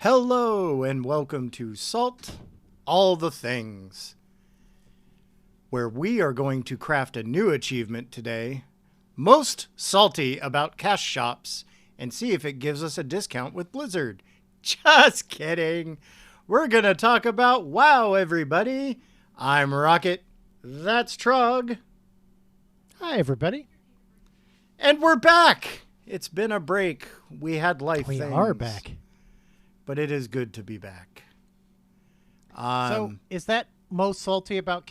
Hello and welcome to Salt All the Things, where we are going to craft a new achievement today, most salty about cash shops, and see if it gives us a discount with Blizzard. Just kidding. We're going to talk about WoW, everybody. I'm Rocket. That's Trog. Hi, everybody. And we're back. It's been a break. We had life We things. are back. But it is good to be back. So is that most salty about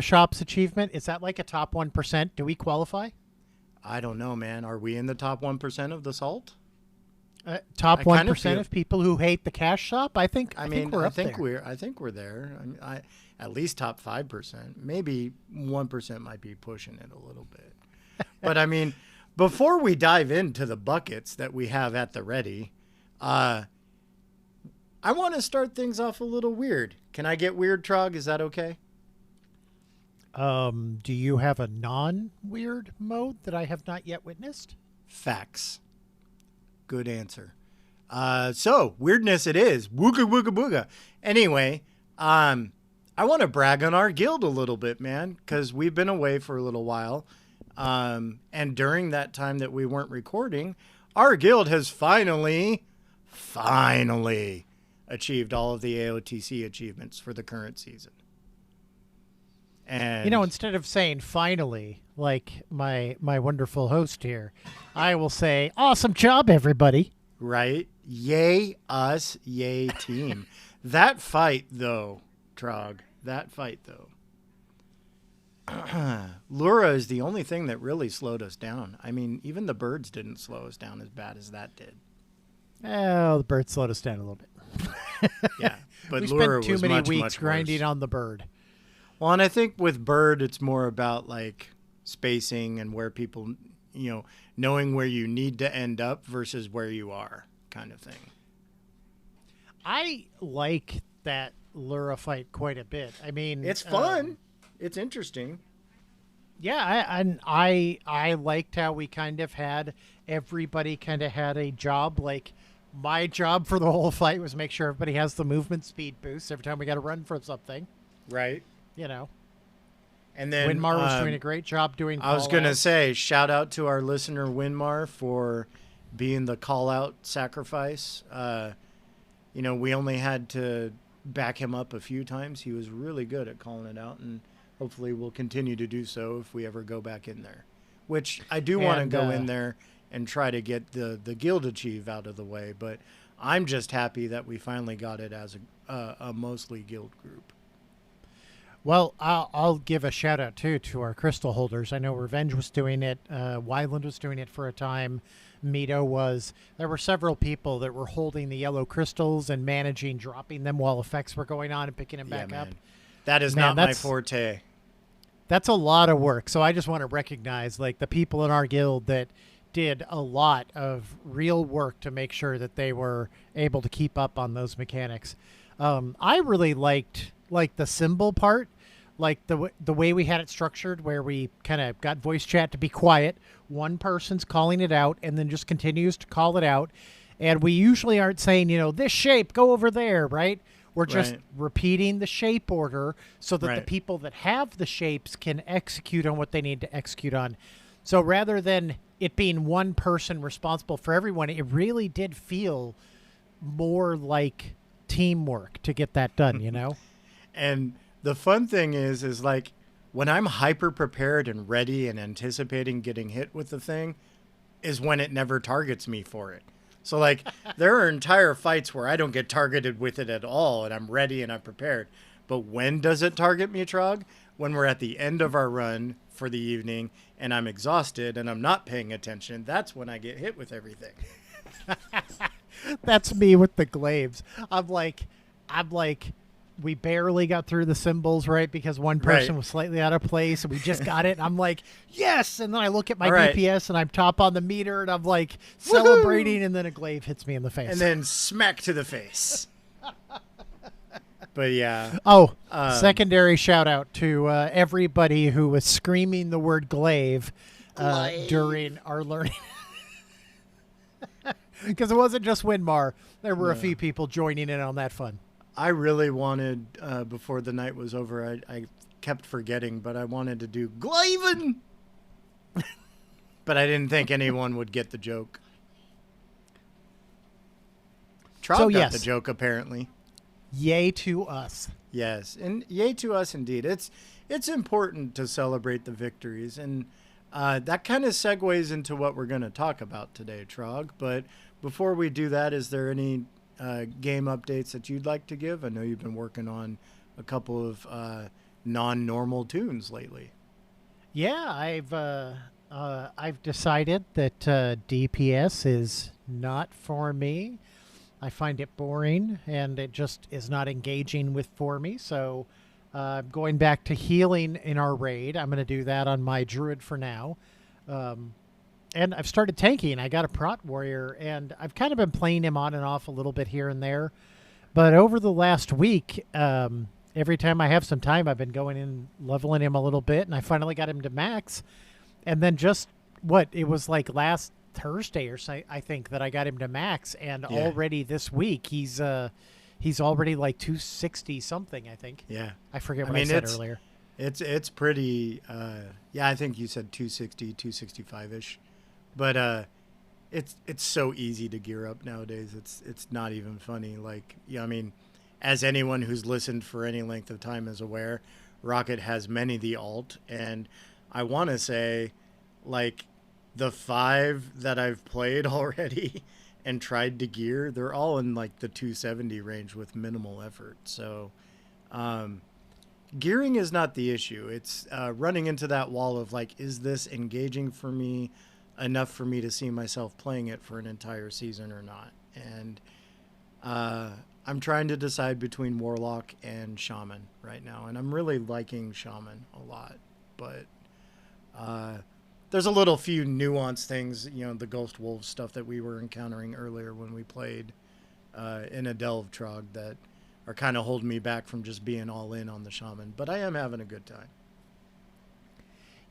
shops achievement? Is that like a top 1%? Do we qualify? I don't know, man. Are we in the top 1% of the salt? Top I kind of 1% feel- of people who hate the cash shop? I think we're up there. I think we're there. At least top 5%. Maybe 1% might be pushing it a little bit. But I mean, before we dive into the buckets that we have at the ready, I want to start things off a little weird. Can I get weird, Trog? Is that okay? Do you have a non-weird mode that I have not yet witnessed? Facts. Good answer. So weirdness it is. Wooga wooga booga. Anyway, I want to brag on our guild a little bit, man, because we've been away for a little while. And during that time that we weren't recording, our guild has finally achieved all of the AOTC achievements for the current season. And Instead of saying finally, like my wonderful host here, I will say, awesome job, everybody. right? Yay us, yay team. That fight though, Trog. Lura is the only thing that really slowed us down. I mean, even the birds didn't slow us down as bad as that did. Oh, the bird slowed us down a little bit. Yeah, but We Lura spent too was many much, weeks much grinding worse. on the bird. Well, and I think with bird, it's more about like spacing and where people, knowing where you need to end up versus where you are, kind of thing. I like that Lura fight quite a bit. I mean, It's fun. It's interesting. Yeah, I liked how we kind of had everybody kind of had a job. Like my job for the whole fight was make sure everybody has the movement speed boost every time we got to run from something. Right. And then Winmar was doing a great job doing. I was going to call-outs. say, shout out to our listener Winmar for being the call out sacrifice. We only had to back him up a few times. He was really good at calling it out, and hopefully we'll continue to do so if we ever go back in there. Which I do want to And, go in there and try to get the guild achieve out of the way, but I'm just happy that we finally got it as a mostly guild group. Well, I'll give a shout out too to our crystal holders. I know Revenge was doing it. Wyland was doing it for a time. Mito was. There were several people that were holding the yellow crystals and managing dropping them while effects were going on and picking them back up. That is Man, not my that's- forte. That's a lot of work. So I just want to recognize like the people in our guild that did a lot of real work to make sure that they were able to keep up on those mechanics. I really liked like the symbol part, like the way we had it structured, where we kind of got voice chat to be quiet. One person's calling it out and then just continues to call it out. And we usually aren't saying, this shape, go over there, right? We're just Right. repeating the shape order so that the Right. people that have the shapes can execute on what they need to execute on. So rather than it being one person responsible for everyone, it really did feel more like teamwork to get that done, And the fun thing is like when I'm hyper prepared and ready and anticipating getting hit with the thing is when it never targets me for it. So like there are entire fights where I don't get targeted with it at all and I'm ready and I'm prepared. But when does it target me, Trog? When we're at the end of our run for the evening and I'm exhausted and I'm not paying attention, that's when I get hit with everything. That's me with the glaives. I'm like, we barely got through the symbols, right? Because one person Right. was slightly out of place and we just got it. And I'm like, yes. And then I look at my All right. DPS and I'm top on the meter and I'm like celebrating. And then a glaive hits me in the face. And then smack to the face. But yeah. Oh, secondary shout out to everybody who was screaming the word glaive Glaive. during our learning. Because it wasn't just Winmar. There were a No. few people joining in on that fun. I really wanted, before the night was over, I kept forgetting, but I wanted to do Glaven! But I didn't think anyone would get the joke. Trog So, got yes. the joke, apparently. Yay to us. Yes, and yay to us indeed. It's important to celebrate the victories, and that kind of segues into what we're going to talk about today, Trog. But before we do that, is there any game updates that you'd like to give? I know you've been working on a couple of non-normal tunes lately. Yeah, I've decided that DPS is not for me. I find it boring, and it just is not engaging for me. So, going back to healing in our raid, I'm going to do that on my druid for now. And I've started tanking. I got a prot warrior, and I've kind of been playing him on and off a little bit here and there. But over the last week, every time I have some time, I've been going in, leveling him a little bit, and I finally got him to max. And then it was like last Thursday or so, I think, that I got him to max, and Yeah. already this week he's already like 260 something, I think. Yeah. I forget I what I mean, said it's- earlier. It's pretty, yeah, I think you said 260, 265-ish. But it's so easy to gear up nowadays. It's not even funny. Like, yeah, I mean, as anyone who's listened for any length of time is aware, Rocket has many the alt, and I want to say, like, the 5 that I've played already and tried to gear, they're all in like the 270 range with minimal effort. So, gearing is not the issue. It's running into that wall of like, is this engaging for me enough for me to see myself playing it for an entire season or not? And I'm trying to decide between Warlock and Shaman right now, and I'm really liking Shaman a lot. But there's a little few nuanced things, the Ghost Wolves stuff that we were encountering earlier when we played in a Delve Trog that are kind of holding me back from just being all in on the Shaman. But I am having a good time.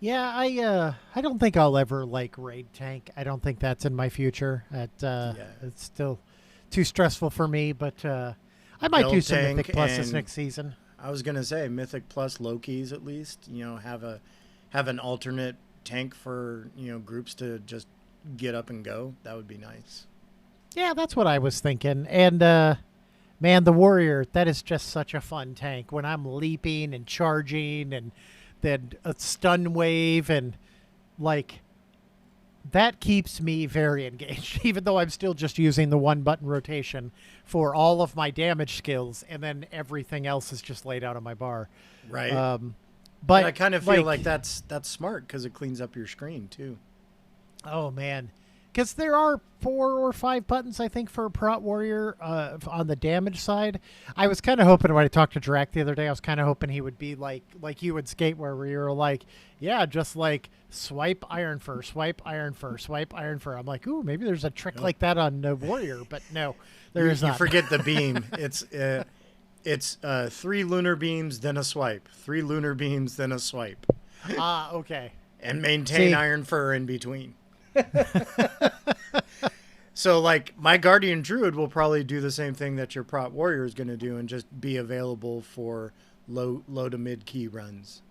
Yeah, I don't think I'll ever like raid tank. I don't think that's in my future. It's still too stressful for me, but I might do Build some tank Mythic Pluses and- next season. I was gonna say Mythic Plus Loki's at least. Have an alternate tank for groups to just get up and go. That would be nice. Yeah, that's what I was thinking. And man, the warrior, that is just such a fun tank. When I'm leaping and charging and then a stun wave, and like that keeps me very engaged, even though I'm still just using the 1-button rotation for all of my damage skills, and then everything else is just laid out on my bar. Right. But I kind of feel like that's smart because it cleans up your screen too. Oh man, because there are 4 or 5 buttons, I think, for a prot warrior on the damage side. I was kind of hoping, when I talked to Drac the other day, I was kind of hoping he would be like you would skate, where you were like, yeah, just like swipe Iron Fur, swipe Iron Fur, swipe Iron Fur. I'm like, ooh, maybe there's a trick like that on the warrior, but no, there is You not. forget the beam. It's 3 lunar beams, then a swipe. 3 lunar beams, then a swipe. Okay. And maintain See. Iron Fur in between. So, like, my Guardian Druid will probably do the same thing that your Prot Warrior is going to do and just be available for low to mid key runs.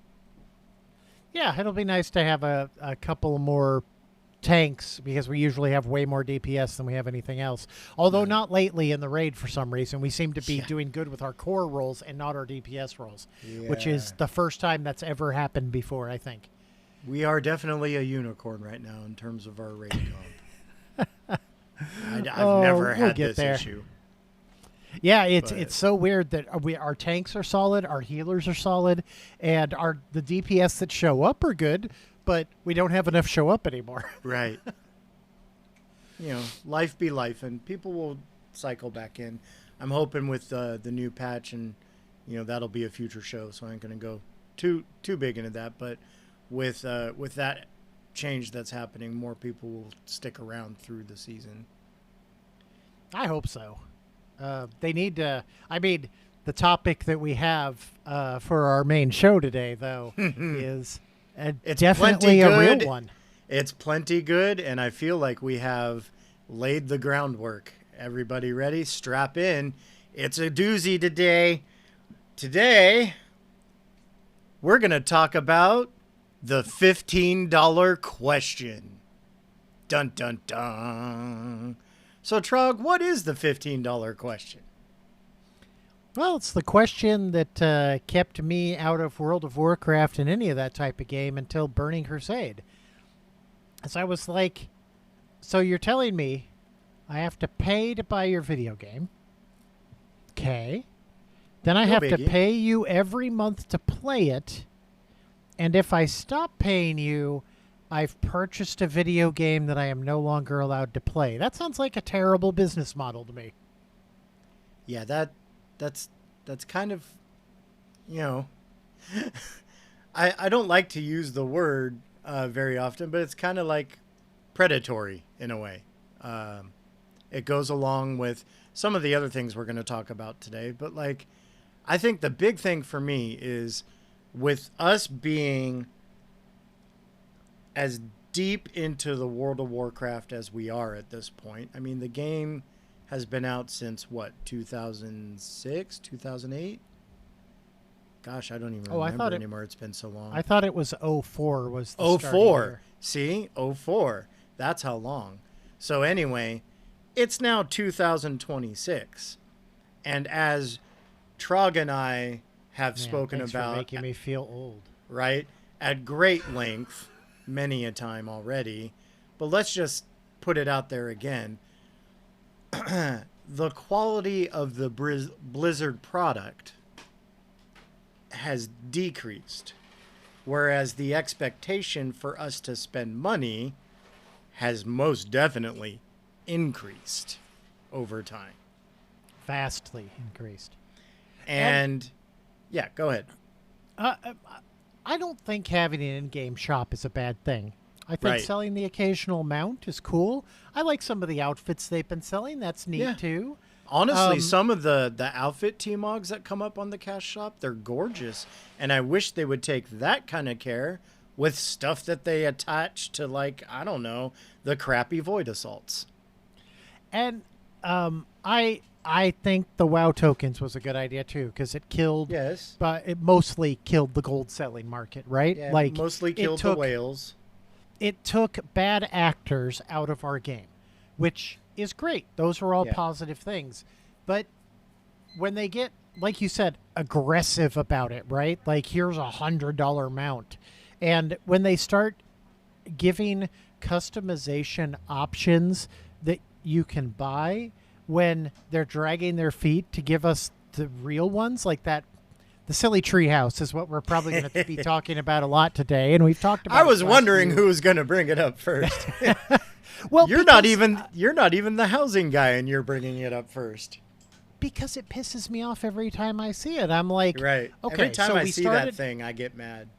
Yeah, it'll be nice to have a couple more tanks, because we usually have way more DPS than we have anything else. Although not lately in the raid for some reason. We seem to be doing good with our core rolls and not our DPS rolls, which is Yeah. the first time that's ever happened before, I think. We are definitely a unicorn right now in terms of our raid comp. I've never we'll had get this there. issue. Yeah, But- it's so weird that our tanks are solid, our healers are solid, and the DPS that show up are good, but we don't have enough show up anymore. Right. Life be life, and people will cycle back in. I'm hoping with the new patch, and that'll be a future show, so I ain't gonna go too big into that. But with that change that's happening, more people will stick around through the season. I hope so. They need to. I mean, the topic that we have for our main show today, though, is It's definitely plenty a real good. one. It's plenty good, and I feel like we have laid the groundwork. Everybody ready? Strap in. It's a doozy today. Today, we're going to talk about the $15 question. Dun, dun, dun. So, Trog, what is the $15 question? Well, it's the question that kept me out of World of Warcraft and any of that type of game until Burning Crusade. So I was like, so you're telling me I have to pay to buy your video game. Okay. Then I No have to biggie. pay you every month to play it. And if I stop paying you, I've purchased a video game that I am no longer allowed to play. That sounds like a terrible business model to me. Yeah, that's kind of, you know, I don't like to use the word very often, but it's kind of like predatory in a way. It goes along with some of the other things we're going to talk about today, but like, I think the big thing for me is with us being as deep into the World of Warcraft as we are at this point. I mean, the game has been out since what, 2006, 2008? Gosh, I don't even remember anymore. It's been so long. I thought it was 04 was the starting 04. year. See? 04. That's how long. So anyway, it's now 2026. And as Trog and I have spoken thanks about, for making me feel old. right, at great length many a time already, but let's just put it out there again. The quality of the Blizzard product has decreased, whereas the expectation for us to spend money has most definitely increased over time. Vastly increased. And yeah, go ahead. I don't think having an in-game shop is a bad thing. I think Right. selling the occasional mount is cool. I like some of the outfits they've been selling. That's neat Yeah. too. Honestly, some of the outfit T-Mogs that come up on the cash shop, they're gorgeous. And I wish they would take that kind of care with stuff that they attach to, like, I don't know, the crappy Void Assaults. And I think the WoW tokens was a good idea too because it killed. Yes. But it mostly killed the gold selling market, right? Yeah, like mostly killed the whales. It took bad actors out of our game, which is great. Those are all Yeah. positive things. But when they get, like you said, aggressive about it, right? Like, here's $100 mount. And when they start giving customization options that you can buy when they're dragging their feet to give us the real ones, like that. The silly treehouse is what we're probably going to be talking about a lot today, and we've talked about. I was it wondering last who was going to bring it up first. Well, you're not even the housing guy, and you're bringing it up first. because it pisses me off every time I see it. I'm like, Right. Okay, Every time so I we see started that thing, I get mad.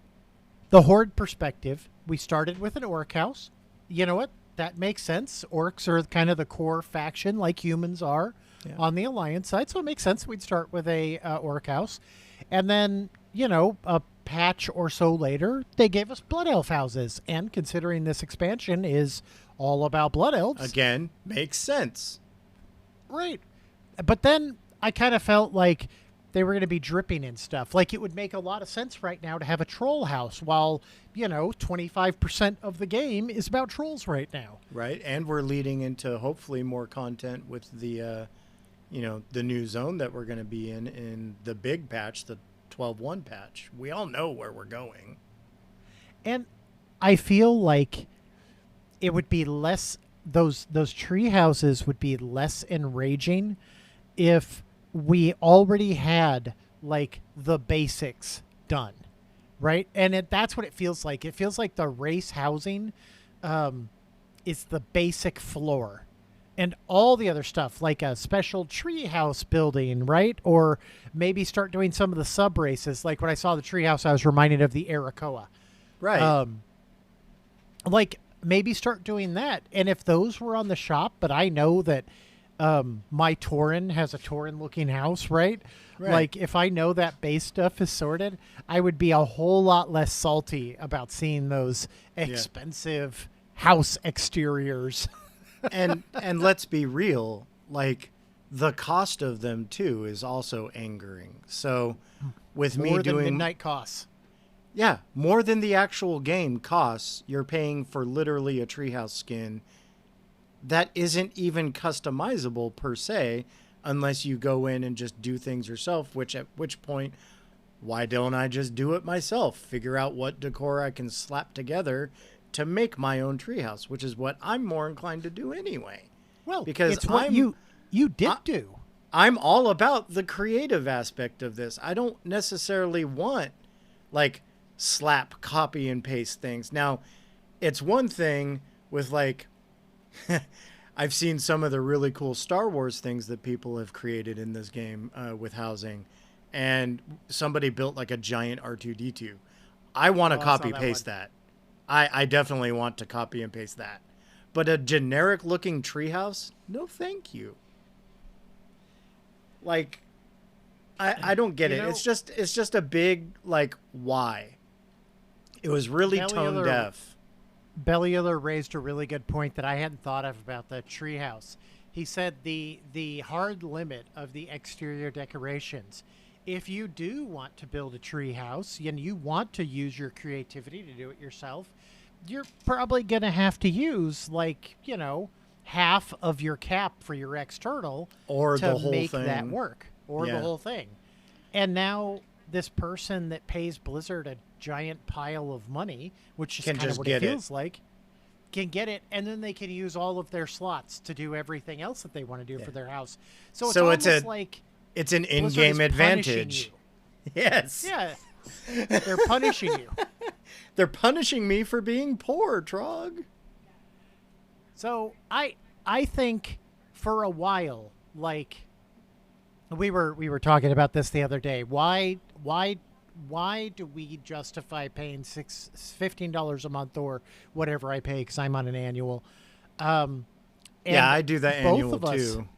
the horde perspective. We started with an orc house. You know what? That makes sense. Orcs are kind of the core faction, like humans are on the Alliance side, so it makes sense we'd start with a orc house. And then, a patch or so later, they gave us Blood Elf houses. And considering this expansion is all about Blood Elves. Again, makes sense. Right. But then I kind of felt like they were going to be dripping in stuff. Like, it would make a lot of sense right now to have a troll house while, 25% of the game is about trolls right now. Right. And we're leading into hopefully more content with the the new zone that we're going to be in the big patch, the 12.1 patch. We all know where we're going. And I feel like it would be less, those tree houses would be less enraging if we already had like the basics done, right? And that's what it feels like. It feels like the race housing is the basic floor. And all the other stuff, like a special treehouse building, right? Or maybe start doing some of the sub races. Like when I saw the treehouse, I was reminded of the Arakoa. Right. Like maybe start doing that. And if those were on the shop, but I know that my Tauren has a Tauren looking house, right? Like if I know that base stuff is sorted, I would be a whole lot less salty about seeing those expensive house exteriors. And let's be real, like the cost of them too is also angering. So with me More than doing midnight costs. yeah, more than the actual game costs, you're paying for literally a treehouse skin that isn't even customizable per se unless you go in and just do things yourself, which at which point why don't I just do it myself? Figure out what decor I can slap together to make my own treehouse, which is what I'm more inclined to do anyway. Well, Because it's what you did I, do. I'm all about the creative aspect of this. I don't necessarily want like slap copy and paste things. Now, it's one thing with like I've seen some of the really cool Star Wars things that people have created in this game with housing, and somebody built like a giant R2D2. I want to Oh, I saw copy that paste one. that. I definitely want to copy and paste that. But a generic looking treehouse, no thank you. Like I don't get You it. know, It's just a big like why. It was really tone Bellular deaf. Bellular raised a really good point that I hadn't thought of about the treehouse. He said the hard limit of the exterior decorations. If you do want to build a treehouse and you want to use your creativity to do it yourself, you're probably going to have to use like, half of your cap for your external Or to the whole make that thing. work, or the Yeah. whole thing. And now this person that pays Blizzard a giant pile of money, which is Can kind of just what it get it. feels like, can get it, and then they can use all of their slots to do everything else that they want to do Yeah. for their house. So it's So it's almost a like it's an Blizzard in-game is punishing advantage. you. Yes. Yeah, they're punishing you. They're punishing me for being poor, Trog. So I think for a while, like we were talking about this the other day. Why do we justify paying $15 a month or whatever I pay because I'm on an annual? Um, Yeah, and I do that both annual of us, too.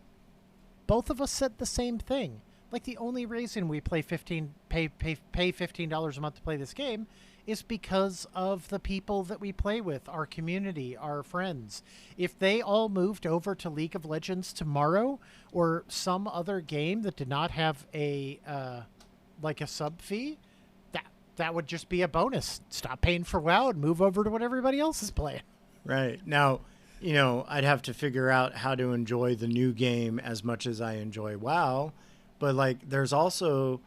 both of us said the same thing. Like the only reason we pay $15 a month to play this game is because of the people that we play with, our community, our friends. If they all moved over to League of Legends tomorrow or some other game that did not have a like a sub fee, that would just be a bonus. Stop paying for WoW and move over to what everybody else is playing. Right. Now, I'd have to figure out how to enjoy the new game as much as I enjoy WoW. But like there's also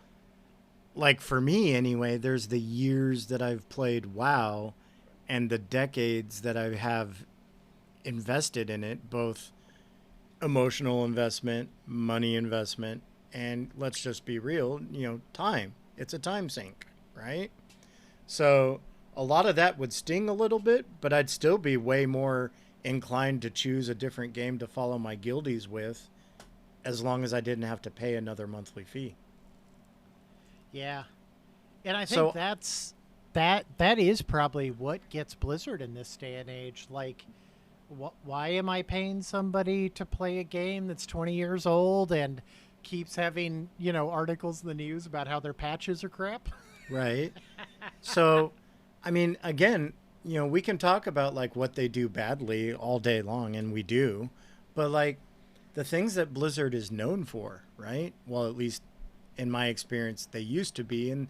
like for me anyway, there's the years that I've played WoW and the decades that I have invested in it, both emotional investment, money investment, and let's just be real, time. It's a time sink, right? So a lot of that would sting a little bit, but I'd still be way more inclined to choose a different game to follow my guildies with as long as I didn't have to pay another monthly fee. Yeah. And I think So that is probably what gets Blizzard in this day and age. Like, why am I paying somebody to play a game that's 20 years old and keeps having articles in the news about how their patches are crap? right. So I mean, again, we can talk about like what they do badly all day long, and we do, but like the things that Blizzard is known for, right? Well, at least in my experience, they used to be, and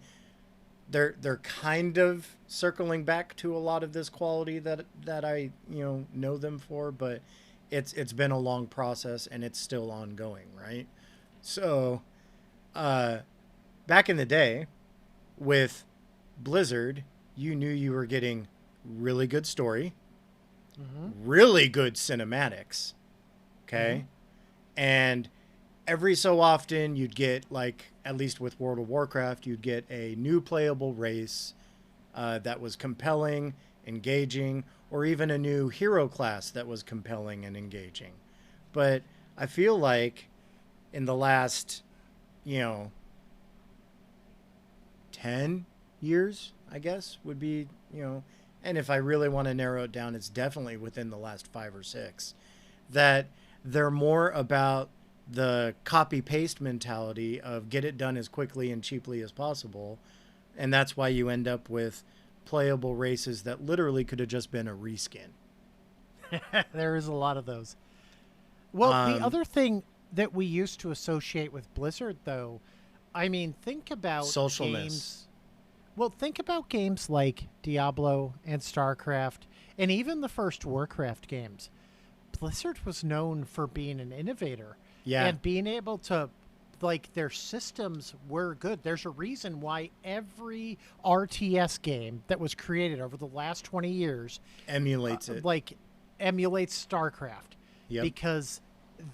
they're kind of circling back to a lot of this quality that I know them for, but it's been a long process and it's still ongoing, right? So, back in the day, with Blizzard, you knew you were getting really good story, really good cinematics, okay, and every so often you'd get, like, at least with World of Warcraft, you'd get a new playable race that was compelling, engaging, or even a new hero class that was compelling and engaging. But I feel like in the last, 10 years, I guess, would be, and if I really want to narrow it down, it's definitely within the last 5 or 6, that they're more about the copy paste mentality of get it done as quickly and cheaply as possible. And that's why you end up with playable races that literally could have just been a reskin. There is a lot of those. Well, the other thing that we used to associate with Blizzard, though, I mean, think about Socialness. games. Well, think about games like Diablo and StarCraft, and even the first Warcraft games. Blizzard was known for being an innovator Yeah. and being able to, like, their systems were good. There's a reason why every RTS game that was created over the last 20 years Emulates it. like emulates StarCraft Yep. because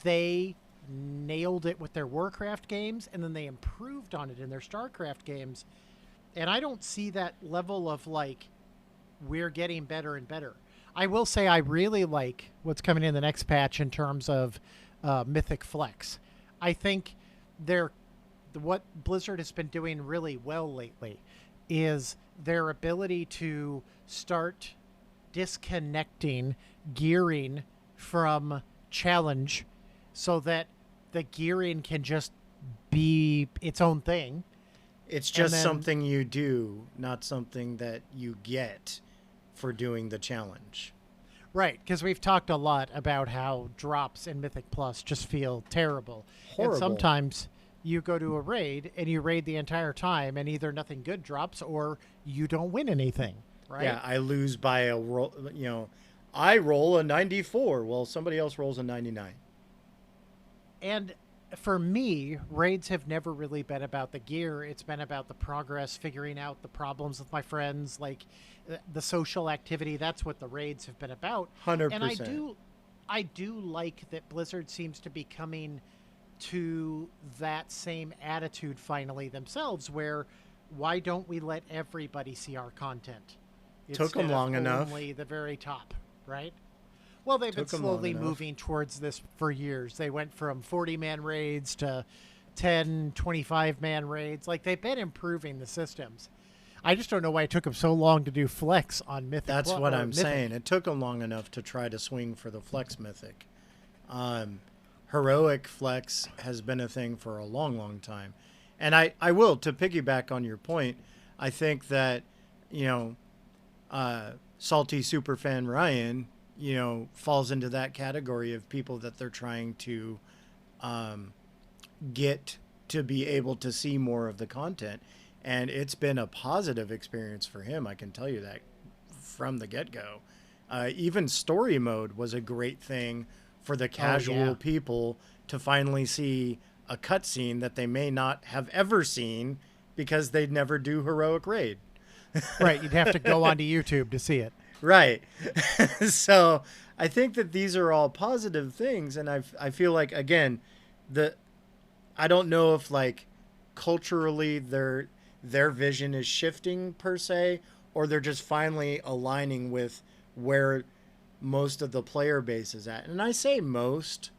they nailed it with their Warcraft games and then they improved on it in their StarCraft games. And I don't see that level of like we're getting better and better. I will say I really like what's coming in the next patch in terms of Mythic Flex. I think what Blizzard has been doing really well lately is their ability to start disconnecting gearing from challenge so that the gearing can just be its own thing. It's just something you do, not something that you get for doing the challenge. Right, because we've talked a lot about how drops in Mythic Plus just feel terrible. Horrible. And sometimes you go to a raid and you raid the entire time and either nothing good drops or you don't win anything, right? Yeah, I lose by a roll. I roll a 94. Well, somebody else rolls a 99. And for me, raids have never really been about the gear. It's been about the progress, figuring out the problems with my friends, like the social activity. That's what the raids have been about. 100%. And I do like that Blizzard seems to be coming to that same attitude finally themselves, where why don't we let everybody see our content? Took them long enough. Only the very top, right? Well, they've been slowly moving towards this for years. They went from 40-man raids to 10, 25-man raids. Like, they've been improving the systems. I just don't know why it took them so long to do Flex on Mythic. That's what I'm saying. It took them long enough to try to swing for the Flex Mythic. Heroic Flex has been a thing for a long, long time. And I will, to piggyback on your point, I think that, Salty Superfan Ryan, falls into that category of people that they're trying to get to be able to see more of the content. And it's been a positive experience for him. I can tell you that from the get-go. Even story mode was a great thing for the casual people to finally see a cutscene that they may not have ever seen because they'd never do Heroic Raid. Right, you'd have to go onto YouTube to see it. Right. So I think that these are all positive things. And I feel like, again, I don't know if like culturally their vision is shifting per se, or they're just finally aligning with where most of the player base is at. And I say most,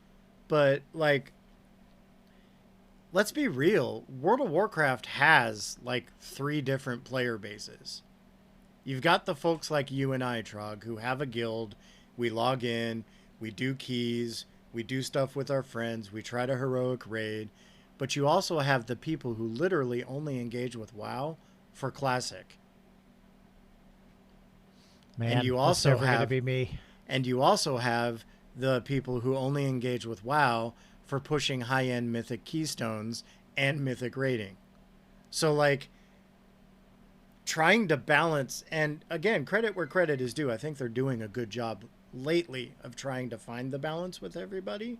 but like, let's be real. World of Warcraft has like 3 different player bases. You've got the folks like you and I, Trog, who have a guild. We log in, we do keys, we do stuff with our friends, we try to heroic raid. But you also have the people who literally only engage with WoW for Classic. Man, and you also that's never going to be me. And you also have the people who only engage with WoW for pushing high-end Mythic Keystones and Mythic raiding. So, like, trying to balance, and again, credit where credit is due. I think they're doing a good job lately of trying to find the balance with everybody.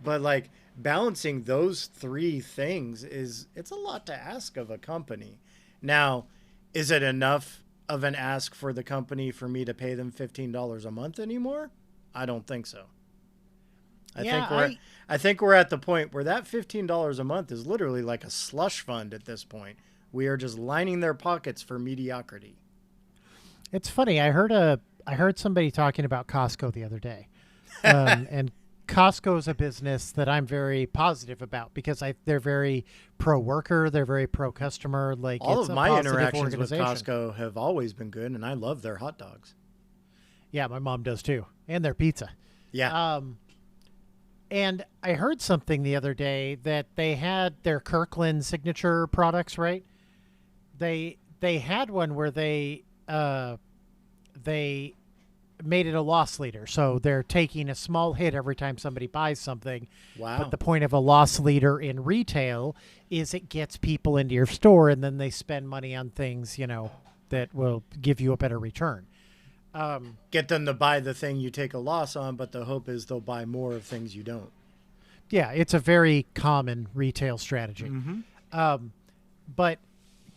But like balancing those 3 things it's a lot to ask of a company. Now, is it enough of an ask for the company for me to pay them $15 a month anymore? I don't think so. I think we're at the point where that $15 a month is literally like a slush fund at this point. We are just lining their pockets for mediocrity. It's funny. I heard somebody talking about Costco the other day, and Costco is a business that I'm very positive about because they're very pro worker, they're very pro customer. Like all it's of a my positive interactions with organization. Costco have always been good, and I love their hot dogs. Yeah, my mom does too, and their pizza. Yeah. And I heard something the other day that they had their Kirkland signature products, right? They had one where they made it a loss leader. So they're taking a small hit every time somebody buys something. Wow. But the point of a loss leader in retail is it gets people into your store, and then they spend money on things, that will give you a better return. Get them to buy the thing you take a loss on, but the hope is they'll buy more of things you don't. Yeah, it's a very common retail strategy. But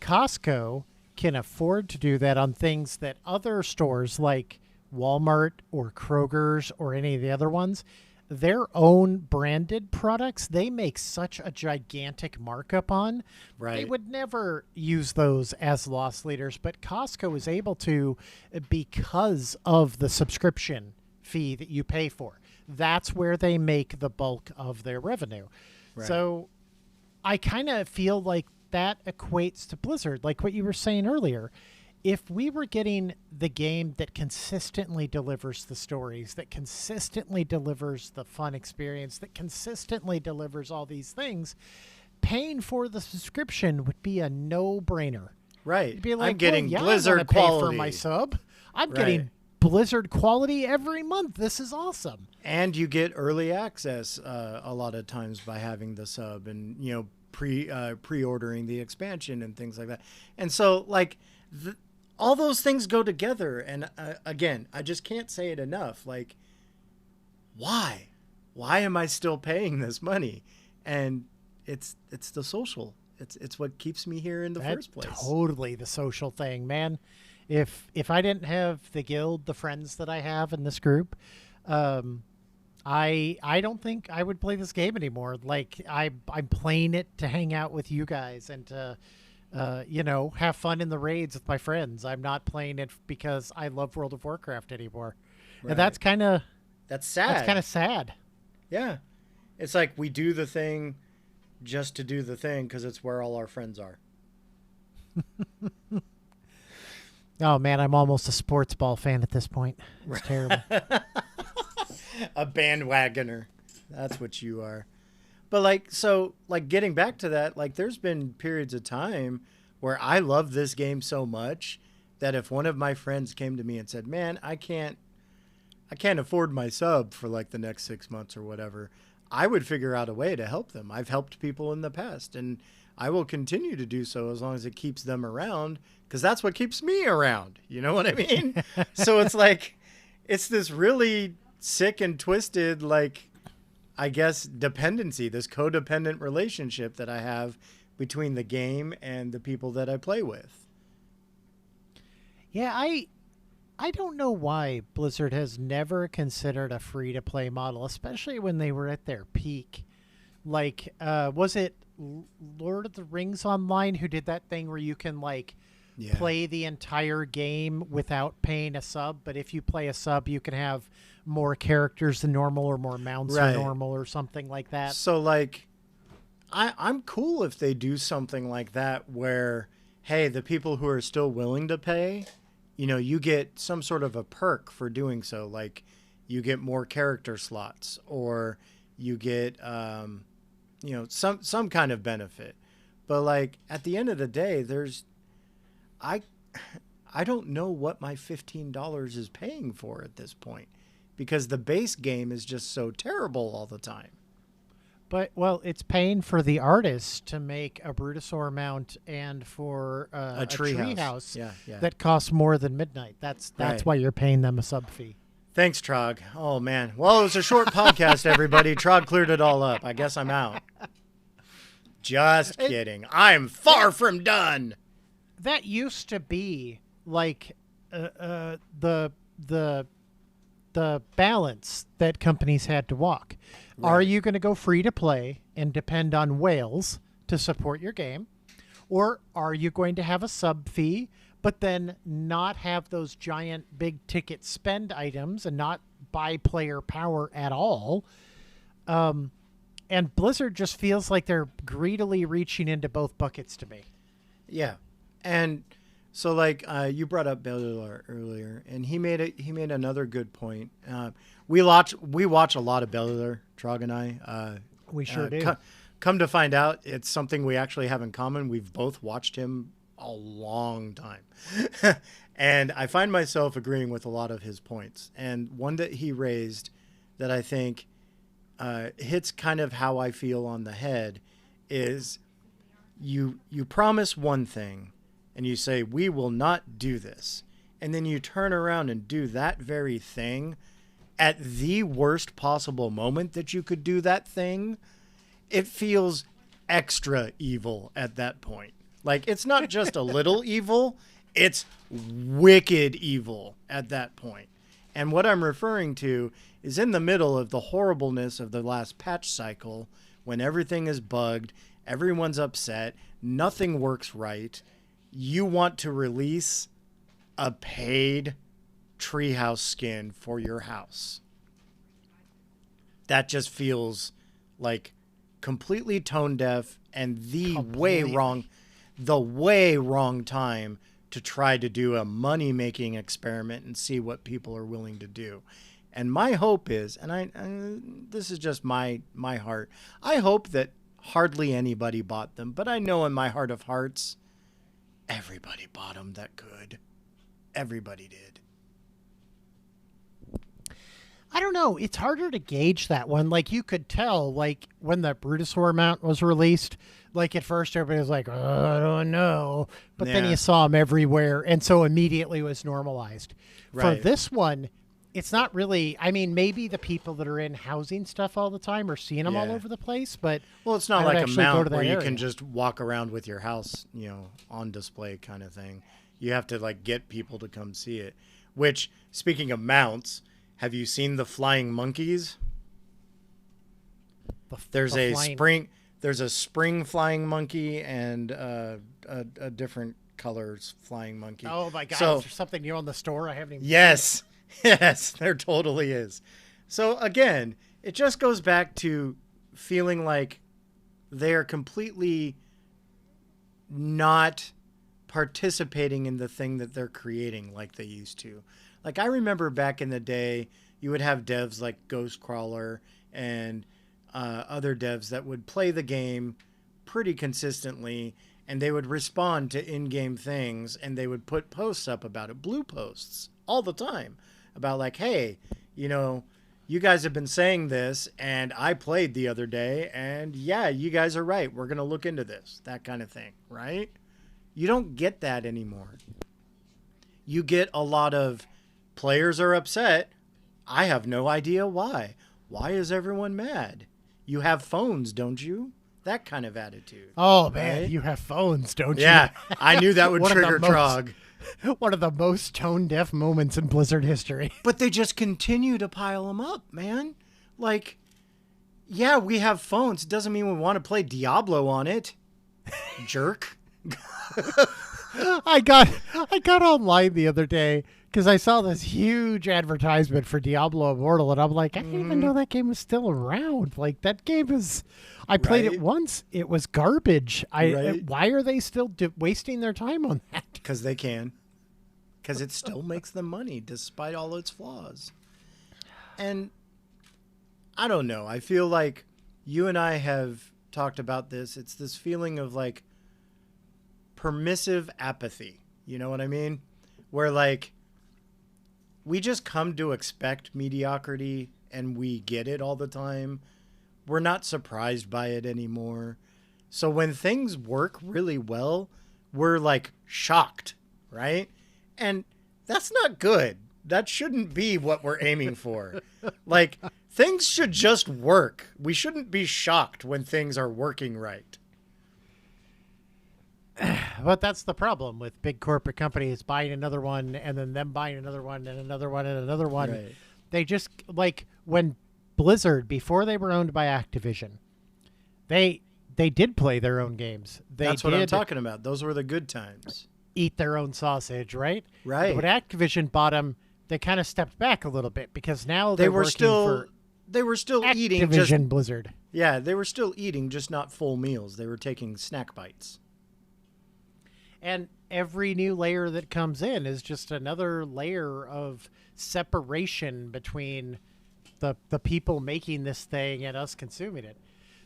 Costco can afford to do that on things that other stores like Walmart or Kroger's or any of the other ones, their own branded products, they make such a gigantic markup on. Right. They would never use those as loss leaders, but Costco is able to because of the subscription fee that you pay for. That's where they make the bulk of their revenue. Right. So I kind of feel like that equates to Blizzard, like what you were saying earlier. If we were getting the game that consistently delivers the stories, that consistently delivers the fun experience, that consistently delivers all these things, paying for the subscription would be a no-brainer. Right. You'd be like, I'm getting well, yeah, Blizzard I pay quality for my sub. I'm Right. getting Blizzard quality every month. This is awesome. And you get early access a lot of times by having the sub and, pre-ordering the expansion and things like that. And so, like, all those things go together. And again, I just can't say it enough. Like, why? Why am I still paying this money? And it's the social. It's what keeps me here in the first place. Totally the social thing, man. If I didn't have the guild, the friends that I have in this group, I don't think I would play this game anymore. Like I'm playing it to hang out with you guys and to have fun in the raids with my friends. I'm not playing it because I love World of Warcraft anymore. Right. And that's kind of sad. That's kind of sad. Yeah. It's like we do the thing just to do the thing because it's where all our friends are. Oh, man, I'm almost a sports ball fan at this point. It's terrible. A bandwagoner. That's what you are. But getting back to that, like there's been periods of time where I love this game so much that if one of my friends came to me and said, "Man, I can't afford my sub for like the next 6 months or whatever," I would figure out a way to help them. I've helped people in the past, and I will continue to do so as long as it keeps them around, because that's what keeps me around. You know what I mean? So it's like, it's this really sick and twisted, like, I guess, dependency, this codependent relationship that I have between the game and the people that I play with. Yeah, I don't know why Blizzard has never considered a free-to-play model, especially when they were at their peak. Like, was it Lord of the Rings Online who did that thing where you can, play the entire game without paying a sub, but if you play a sub, you can have more characters than normal or more mounts than normal or something like that? So, I'm cool if they do something like that where, hey, the people who are still willing to pay, you get some sort of a perk for doing so. Like, you get more character slots, or you get, some kind of benefit. But, at the end of the day, I don't know what my $15 is paying for at this point, because the base game is just so terrible all the time. But, well, it's paying for the artists to make a Brutosaur mount and for a treehouse that costs more than Midnight. That's why you're paying them a sub fee. Thanks, Trog. Oh, man. Well, it was a short podcast, everybody. Trog cleared it all up. I guess I'm out. Just kidding. I'm far from done. That used to be like the balance that companies had to walk. Right. Are you going to go free to play and depend on whales to support your game? Or are you going to have a sub fee, but then not have those giant big ticket spend items and not buy player power at all? And Blizzard just feels like they're greedily reaching into both buckets to me. Yeah. And so you brought up Bellular earlier, and he made another good point. We watch a lot of Bellular, Trog and I. We sure do. Come to find out, it's something we actually have in common. We've both watched him a long time. And I find myself agreeing with a lot of his points. And one that he raised that I think hits kind of how I feel on the head is you promise one thing and you say, we will not do this. And then you turn around and do that very thing at the worst possible moment that you could do that thing. It feels extra evil at that point. Like, it's not just a little evil, it's wicked evil at that point. And what I'm referring to is in the middle of the horribleness of the last patch cycle, when everything is bugged, everyone's upset, nothing works right, you want to release a paid treehouse skin for your house. That just feels like completely tone deaf and the way wrong time to try to do a money-making experiment and see what people are willing to do. And my hope is, and this is just my heart, I hope that hardly anybody bought them, but I know in my heart of hearts, everybody bought them that could. Everybody did. I don't know. It's harder to gauge that one. Like, you could tell, like, when the Brutosaur mount was released, like, at first everybody was like, oh, I don't know. But then you saw them everywhere, and so immediately it was normalized. Right. For this one, it's not really, I mean, maybe the people that are in housing stuff all the time are seeing them all over the place, but... Well, it's not like a mount where you can just walk around with your house, on display kind of thing. You have to, like, get people to come see it. Which, speaking of mounts... Have you seen the flying monkeys? There's a spring flying monkey and a different colors flying monkey. Oh my God! Is there something new on the store I haven't even Yes, yes, there totally is. So again, it just goes back to feeling like they are completely not participating in the thing that they're creating like they used to. Like, I remember back in the day, you would have devs like Ghostcrawler and other devs that would play the game pretty consistently, and they would respond to in-game things, and they would put posts up about it, blue posts, all the time, about like, hey, you guys have been saying this, and I played the other day, and yeah, you guys are right. We're going to look into this, that kind of thing, right? You don't get that anymore. You get a lot of... Players are upset. I have no idea why. Why is everyone mad? You have phones, don't you? That kind of attitude. Oh, man, right? You have phones, don't you? Yeah, I knew that would trigger Trog. One of the most tone-deaf moments in Blizzard history. But they just continue to pile them up, man. Like, yeah, we have phones. It doesn't mean we want to play Diablo on it. Jerk. I got online the other day because I saw this huge advertisement for Diablo Immortal, and I'm like, I didn't even know that game was still around. Like, that game is... I played it once. It was garbage. Why are they still wasting their time on that? Because they can. Because it still makes them money, despite all its flaws. And I don't know. I feel like you and I have talked about this. It's this feeling of, like, permissive apathy. You know what I mean? Where, like, we just come to expect mediocrity and we get it all the time. We're not surprised by it anymore. So when things work really well, we're like shocked, right? And that's not good. That shouldn't be what we're aiming for. Like, things should just work. We shouldn't be shocked when things are working right. But that's the problem with big corporate companies buying another one and then them buying another one and another one and another one. Right. They just, like, when Blizzard, before they were owned by Activision, they did play their own games. That's what I'm talking about. Those were the good times. Eat their own sausage, right? Right. But when Activision bought them, they kind of stepped back a little bit because now they were still eating Activision Blizzard. Yeah, they were still eating, just not full meals. They were taking snack bites. And every new layer that comes in is just another layer of separation between the people making this thing and us consuming it.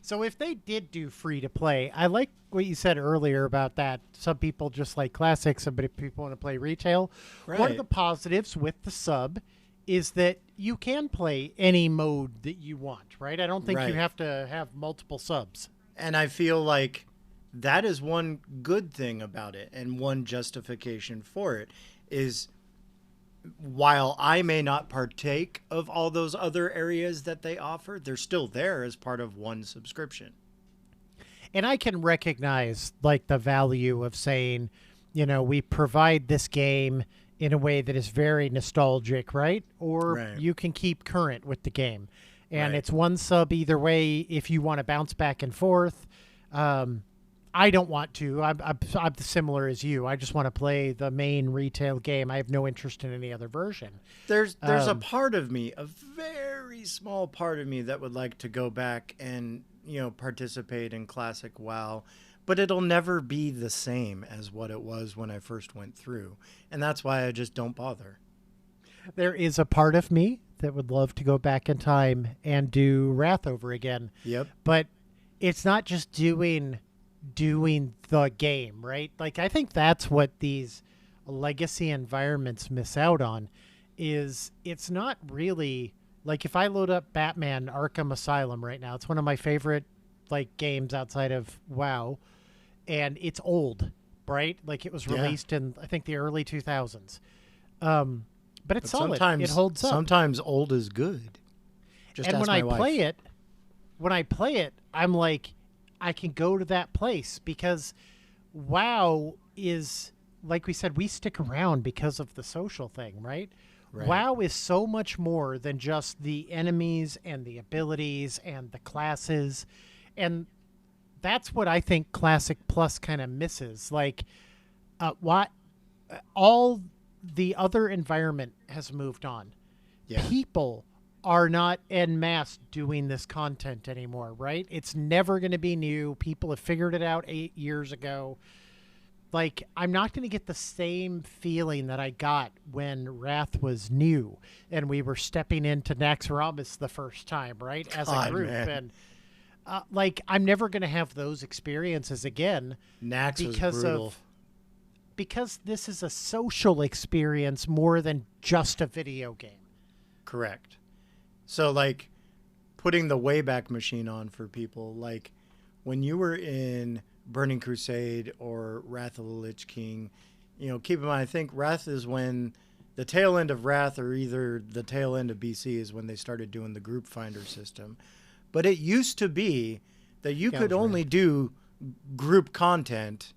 So if they did do free to play, I like what you said earlier about that. Some people just like classic, some people want to play retail. One of Right. the positives with the sub is that you can play any mode that you want, right? I don't think you Right. have to have multiple subs. And I feel like that is one good thing about it, and one justification for it is, while I may not partake of all those other areas that they offer, they're still there as part of one subscription. And I can recognize like the value of saying, we provide this game in a way that is very nostalgic, right? Or Right. you can keep current with the game. And Right. it's one sub either way if you want to bounce back and forth. I don't want to. I'm similar as you. I just want to play the main retail game. I have no interest in any other version. There's a Um, part of me, a very small part of me, that would like to go back and, participate in classic WoW, but it'll never be the same as what it was when I first went through. And that's why I just don't bother. there is a part of me that would love to go back in time and do Wrath over again. Yep. But it's not just doing the game, right? Like I think that's what these legacy environments miss out on is it's not really like if I load up Batman Arkham Asylum right now, it's one of my favorite like games outside of WoW, and it's old, right? Like it was Yeah. released in I think the early 2000s. But it's But solid. sometimes It holds up. sometimes old is good. Just And ask when my I wife. play it, I'm like, I can go to that place because WoW is, like we said, we stick around because of the social thing, right? Right. WoW is so much more than just the enemies and the abilities and the classes. And that's what I think Classic Plus kind of misses. Like, what all the other environment has moved on. Yeah. People are not en masse doing this content anymore, right? It's never going to be new. People have figured it out 8 years ago. Like, I'm not going to get the same feeling that I got when Wrath was new and we were stepping into Naxxramas the first time, right? As a God, group. man. And, like, I'm never going to have those experiences again Nax was because brutal. of because this is a social experience more than just a video game. Correct. So, like, putting the Wayback Machine on for people, like, when you were in Burning Crusade or Wrath of the Lich King, keep in mind, I think Wrath is when the tail end of Wrath, or either the tail end of BC, is when they started doing the group finder system. But it used to be that you could was only do group content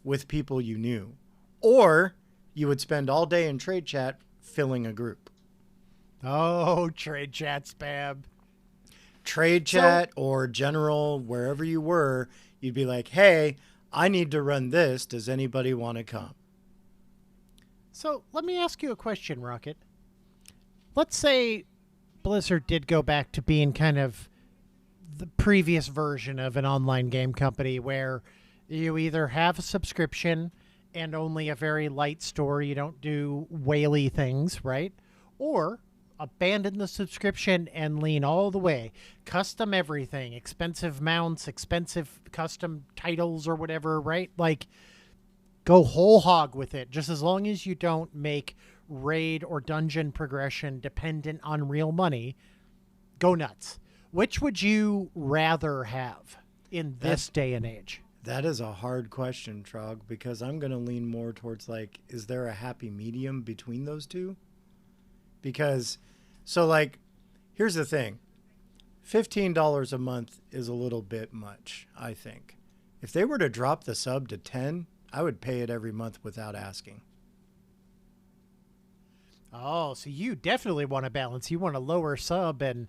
with people you knew, or you would spend all day in trade chat filling a group. Oh, trade chat spam. Trade chat or general, wherever you were, you'd be like, hey, I need to run this. Does anybody want to come? So let me ask you a question, Rocket. Let's say Blizzard did go back to being kind of the previous version of an online game company where you either have a subscription and only a very light store, you don't do whaley things, right? Or abandon the subscription and lean all the way. Custom everything, expensive mounts, expensive custom titles or whatever, right? Like, go whole hog with it, just as long as you don't make raid or dungeon progression dependent on real money. Go nuts. Which would you rather have in this day and age? That is a hard question, Trog, because I'm going to lean more towards, like, is there a happy medium between those two? Because, so, like, here's the thing. $15 a month is a little bit much, I think. If they were to drop the sub to 10, I would pay it every month without asking. Oh, so you definitely want to balance. You want a lower sub and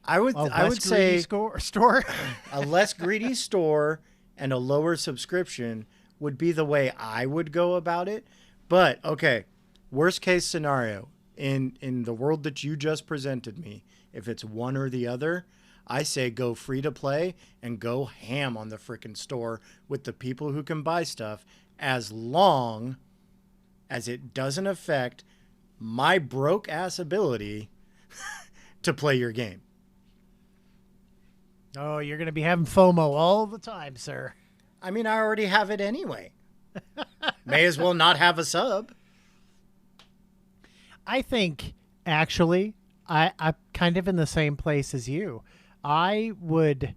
I would a I less would greedy say store. a less greedy store and a lower subscription would be the way I would go about it. But okay, worst case scenario, in the world that you just presented me, if it's one or the other, I say go free to play and go ham on the frickin' store with the people who can buy stuff, as long as it doesn't affect my broke ass ability to play your game. Oh, you're going to be having FOMO all the time, sir. I mean, I already have it anyway. May as well not have a sub. I think actually I'm kind of in the same place as you. I would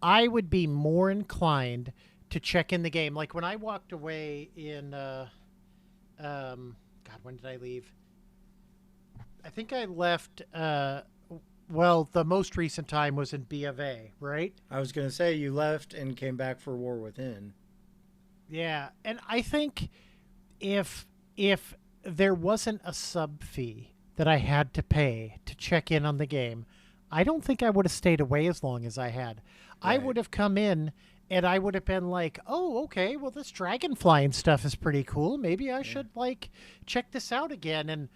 I would be more inclined to check in the game. Like when I walked away in God, when did I leave? I think I left well, the most recent time was in B of A, right? I was going to say you left and came back for War Within. Yeah, and I think if there wasn't a sub fee that I had to pay to check in on the game, I don't think I would have stayed away as long as I had. I Right. would have come in and I would have been like, "Oh, okay, well this dragon flying stuff is pretty cool. Maybe I Yeah. should like check this out again." And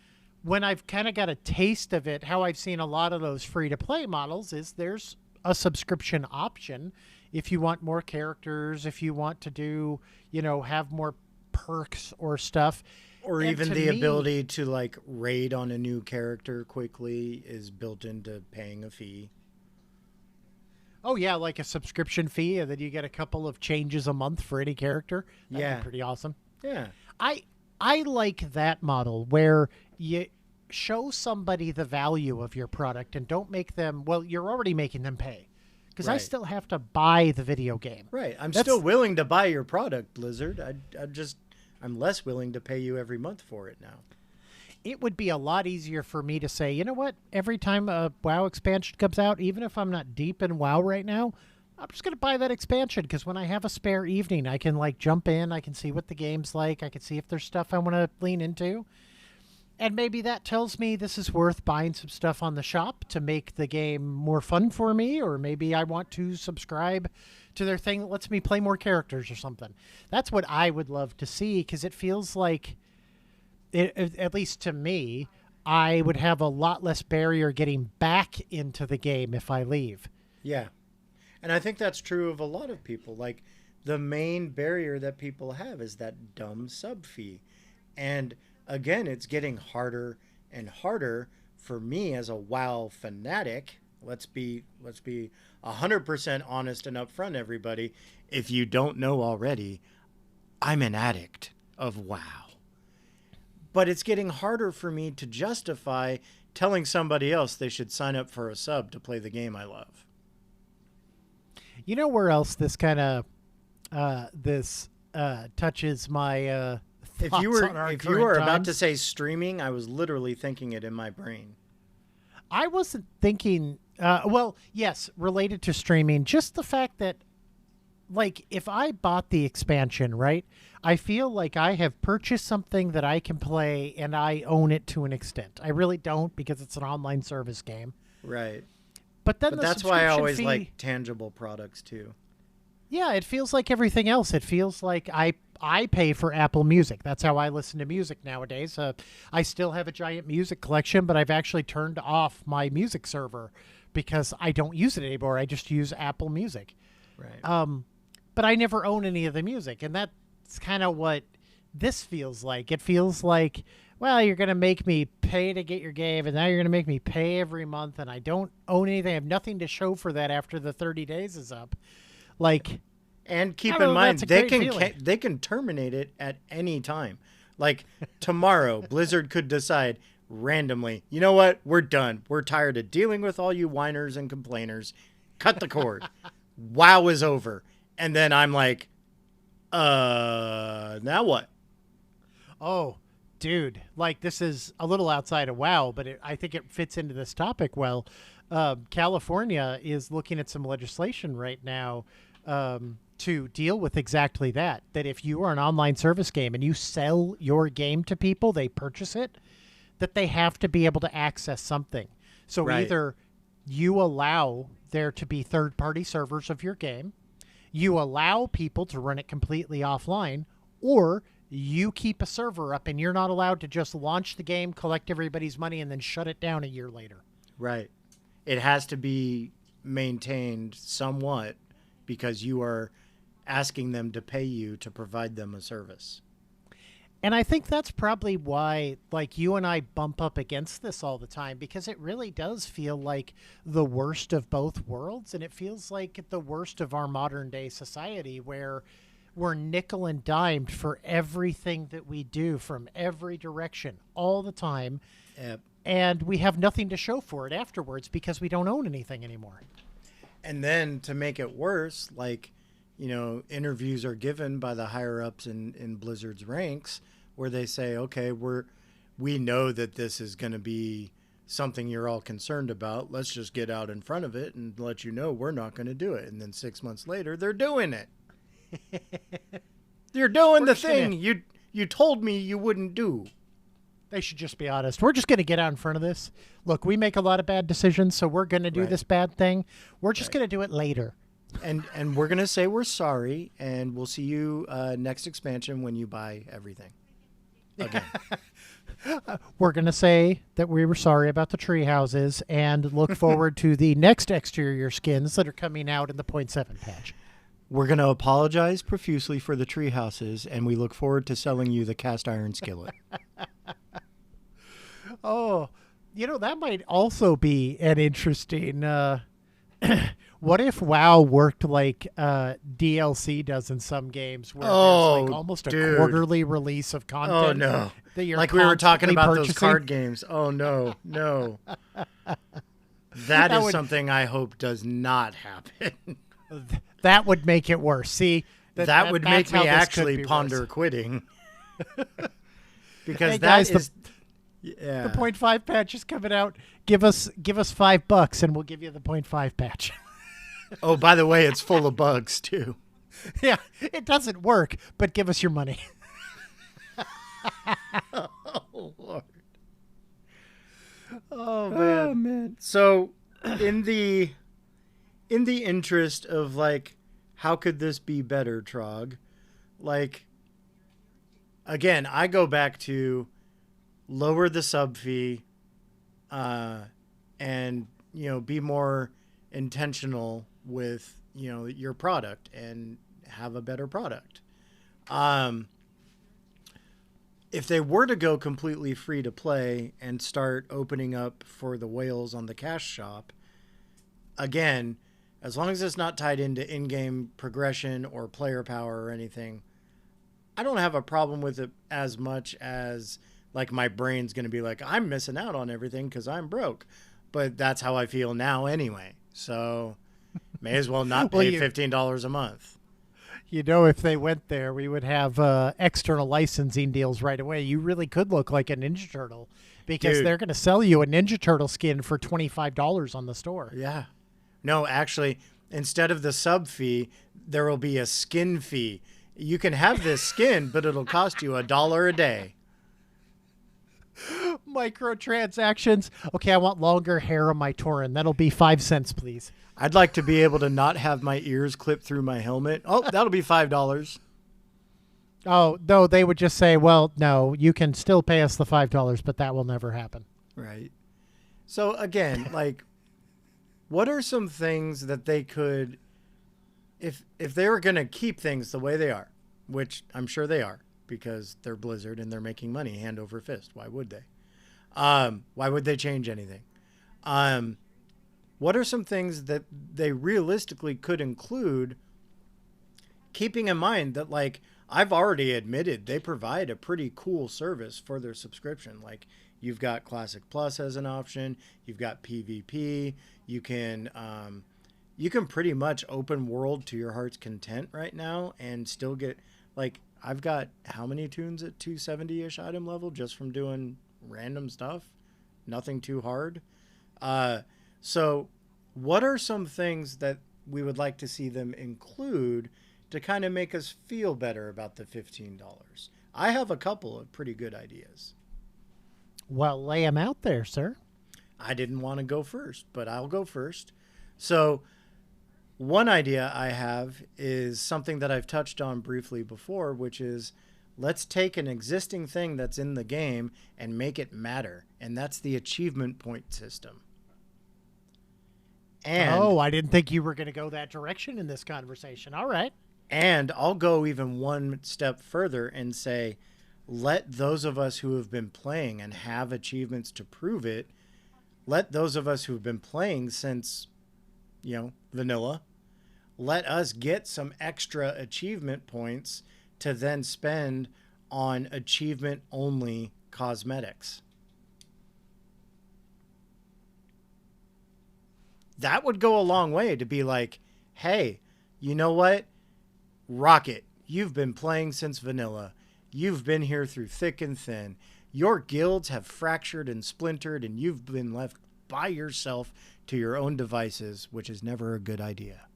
when I've kind of got a taste of it, how I've seen a lot of those free to play models is there's a subscription option if you want more characters, if you want to do, have more perks or stuff. Or And even to the me, ability to like raid on a new character quickly is built into paying a fee. oh yeah, like a subscription fee, and then you get a couple of changes a month for any character. That'd be Yeah. pretty awesome. Yeah. I I like that model where you show somebody the value of your product and don't make them, well, you're already making them pay. Because I Right. still have to buy the video game. Right. I'm That's still willing to buy your product, Blizzard. I'm less willing to pay you every month for it now. It would be a lot easier for me to say, you know what, every time a WoW expansion comes out, even if I'm not deep in WoW right now, I'm just going to buy that expansion because when I have a spare evening, I can like jump in, I can see what the game's like, I can see if there's stuff I want to lean into. And maybe that tells me this is worth buying some stuff on the shop to make the game more fun for me, or maybe I want to subscribe to their thing that lets me play more characters or something. That's what I would love to see because it feels like, at least to me, I would have a lot less barrier getting back into the game if I leave. Yeah. And I think that's true of a lot of people. Like the main barrier that people have is that dumb sub fee. And again, it's getting harder and harder for me as a WoW fanatic. Let's be 100% honest and upfront, everybody. If you don't know already, I'm an addict of WoW. But it's getting harder for me to justify telling somebody else they should sign up for a sub to play the game I love. You know where else this kind of this touches my If you thoughts were on our if you current were about to times? say streaming, I was literally thinking it in my brain. I wasn't thinking. Well, yes, related to streaming, just the fact that, like, if I bought the expansion, right, I feel like I have purchased something that I can play and I own it to an extent. I really don't because it's an online service game. Right. But then But the that's why I subscription always fee, like tangible products too. yeah, it feels like everything else. It feels like I pay for Apple Music. That's how I listen to music nowadays. I still have a giant music collection, but I've actually turned off my music server because I don't use it anymore. I just use Apple Music. Right. But I never own any of the music, and that's kind of what this feels like. It feels like, well, you're going to make me pay to get your game, and now you're going to make me pay every month, and I don't own anything. I have nothing to show for that after the 30 days is up. Like, And keep I don't in know, mind that's a they great can feeling. they can terminate it at any time. Like tomorrow, Blizzard could decide randomly, you know what? We're done. We're tired of dealing with all you whiners and complainers. Cut the cord. WoW is over. And then I'm like, now what? Oh, dude, like this is a little outside of WoW, but I think it fits into this topic well. California is looking at some legislation right now to deal with exactly that. That if you are an online service game and you sell your game to people, they purchase it, that they have to be able to access something. So Right. either you allow there to be third-party servers of your game, you allow people to run it completely offline, or you keep a server up and you're not allowed to just launch the game, collect everybody's money, and then shut it down a year later. Right. It has to be maintained somewhat because you are asking them to pay you to provide them a service. And I think that's probably why, like, you and I bump up against this all the time, because it really does feel like the worst of both worlds. And it feels like the worst of our modern day society, where we're nickel and dimed for everything that we do from every direction all the time. Yep. And we have nothing to show for it afterwards because we don't own anything anymore. And then to make it worse, like, interviews are given by the higher ups in Blizzard's ranks where they say, okay, we know that this is going to be something you're all concerned about. Let's just get out in front of it and let you know we're not going to do it. And then 6 months later, they're doing it. They're doing the thing you told me you wouldn't do. They should just be honest. We're just going to get out in front of this. Look, we make a lot of bad decisions, so we're going to do this bad thing. We're just going to do it later. And we're going to say we're sorry, and we'll see you next expansion when you buy everything. Again. We're going to say that we were sorry about the tree houses and look forward to the next exterior skins that are coming out in the 0.7 patch. We're going to apologize profusely for the tree houses, and we look forward to selling you the cast iron skillet. Oh, that might also be an interesting... what if WoW worked like DLC does in some games, where there's like almost a quarterly release of content? Oh, no. That you're like we were talking about purchasing? Those card games. Oh, no. That is something I hope does not happen. That would make it worse. See, that would make me actually ponder worse. Quitting. Because hey, that guys, is... The 0.5 patch is coming out. Give us $5 and we'll give you the 0.5 patch. Oh, by the way, it's full of bugs too. Yeah, it doesn't work, but give us your money. Oh, Lord. Oh, man. Oh, man. So, in the interest of, like, how could this be better, Trog? Like, again, I go back to lower the sub fee, and, be more intentional with, your product and have a better product. If they were to go completely free to play and start opening up for the whales on the cash shop, again, as long as it's not tied into in-game progression or player power or anything, I don't have a problem with it as much as, like, my brain's going to be like, I'm missing out on everything because I'm broke. But that's how I feel now anyway. So may as well not pay $15 a month. If they went there, we would have external licensing deals right away. You really could look like a Ninja Turtle because they're going to sell you a Ninja Turtle skin for $25 on the store. Yeah. No, actually, instead of the sub fee, there will be a skin fee. You can have this skin, but it'll cost you $1 a day. Microtransactions. Okay, I want longer hair on my Tauren. That'll be 5 cents, please. I'd like to be able to not have my ears clipped through my helmet. Oh, that'll be $5. Oh, no, they would just say, well, no, you can still pay us the $5, but that will never happen. Right. So, again, like, what are some things that they could, if they were going to keep things the way they are, which I'm sure they are, because they're Blizzard and they're making money hand over fist. Why would they? Why would they change anything? What are some things that they realistically could include, keeping in mind that, like, I've already admitted they provide a pretty cool service for their subscription. Like, you've got Classic Plus as an option. You've got PvP. You can pretty much open world to your heart's content right now and still get, like, I've got how many tunes at 270-ish item level just from doing random stuff? Nothing too hard. So what are some things that we would like to see them include to kind of make us feel better about the $15? I have a couple of pretty good ideas. Well, lay them out there, sir. I didn't want to go first, but I'll go first. So one idea I have is something that I've touched on briefly before, which is let's take an existing thing that's in the game and make it matter. And that's the achievement point system. And, I didn't think you were going to go that direction in this conversation. All right. And I'll go even one step further and say, let those of us who have been playing and have achievements to prove it, let those of us who have been playing since, vanilla, let us get some extra achievement points to then spend on achievement only cosmetics. That would go a long way to be like, hey, you know what? Rocket, you've been playing since vanilla. You've been here through thick and thin. Your guilds have fractured and splintered, and you've been left by yourself to your own devices, which is never a good idea.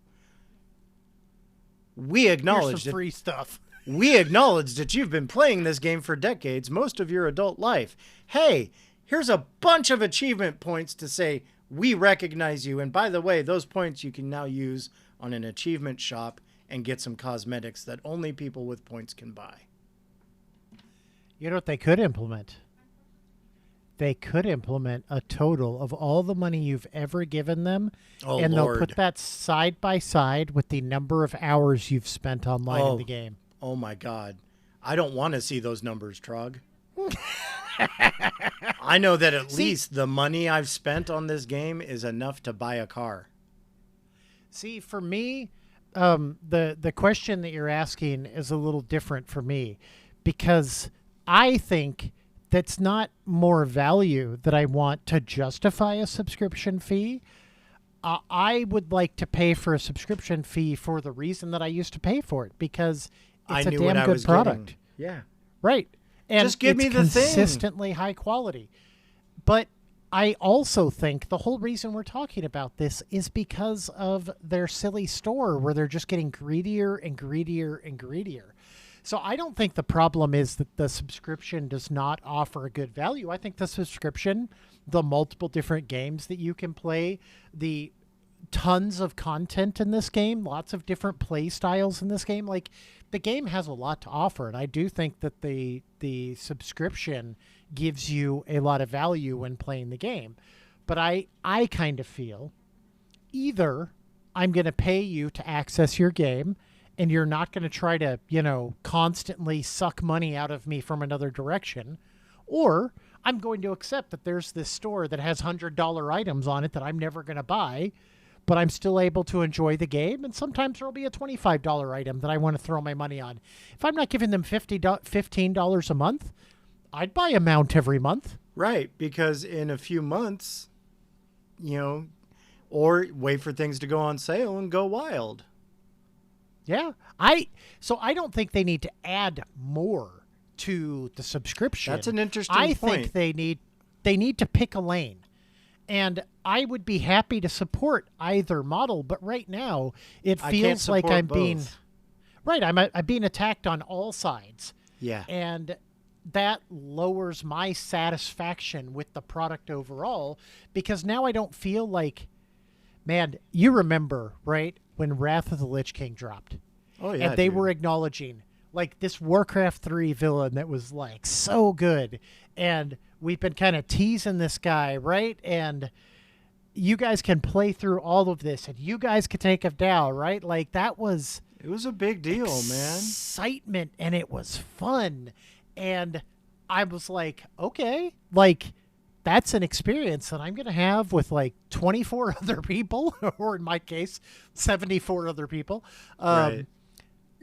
We acknowledge Here's some free stuff. We acknowledge that you've been playing this game for decades, most of your adult life. Hey, here's a bunch of achievement points to say we recognize you. And by the way, those points you can now use on an achievement shop and get some cosmetics that only people with points can buy. You know what they could implement? They could implement a total of all the money you've ever given them, and they'll put that side by side with the number of hours you've spent online in the game. Oh my God. I don't want to see those numbers, Trog. I know that at least the money I've spent on this game is enough to buy a car. See, for me, the question that you're asking is a little different for me, because I think that's not more value that I want to justify a subscription fee. I would like to pay for a subscription fee for the reason that I used to pay for it, because it's a damn good product. Yeah. Right. And just give me the thing. Consistently high quality. But I also think the whole reason we're talking about this is because of their silly store where they're just getting greedier and greedier and greedier. So I don't think the problem is that the subscription does not offer a good value. I think the subscription, the multiple different games that you can play, the tons of content in this game, lots of different play styles in this game, like the game has a lot to offer. And I do think that the subscription gives you a lot of value when playing the game. But I kind of feel either I'm going to pay you to access your game, and you're not going to try to, constantly suck money out of me from another direction, or I'm going to accept that there's this store that has $100 items on it that I'm never going to buy, but I'm still able to enjoy the game, and sometimes there'll be a $25 item that I want to throw my money on. If I'm not giving them $15 a month, I'd buy a mount every month. Right, because in a few months, or wait for things to go on sale and go wild. Yeah. So I don't think they need to add more to the subscription. That's an interesting point. I think they need to pick a lane. And I would be happy to support either model, but right now it feels like I'm being attacked on all sides. Yeah. And that lowers my satisfaction with the product overall, because now I don't feel like, man, you remember, right, when Wrath of the Lich King dropped. Oh, yeah. And they were acknowledging, like, this Warcraft 3 villain that was, like, so good. And we've been kind of teasing this guy, right? And you guys can play through all of this, and you guys can take him down, right? Like, that was... It was a big deal, man. Excitement, and it was fun. And I was like, okay, like... That's an experience that I'm going to have with like 24 other people, or in my case, 74 other people. Right.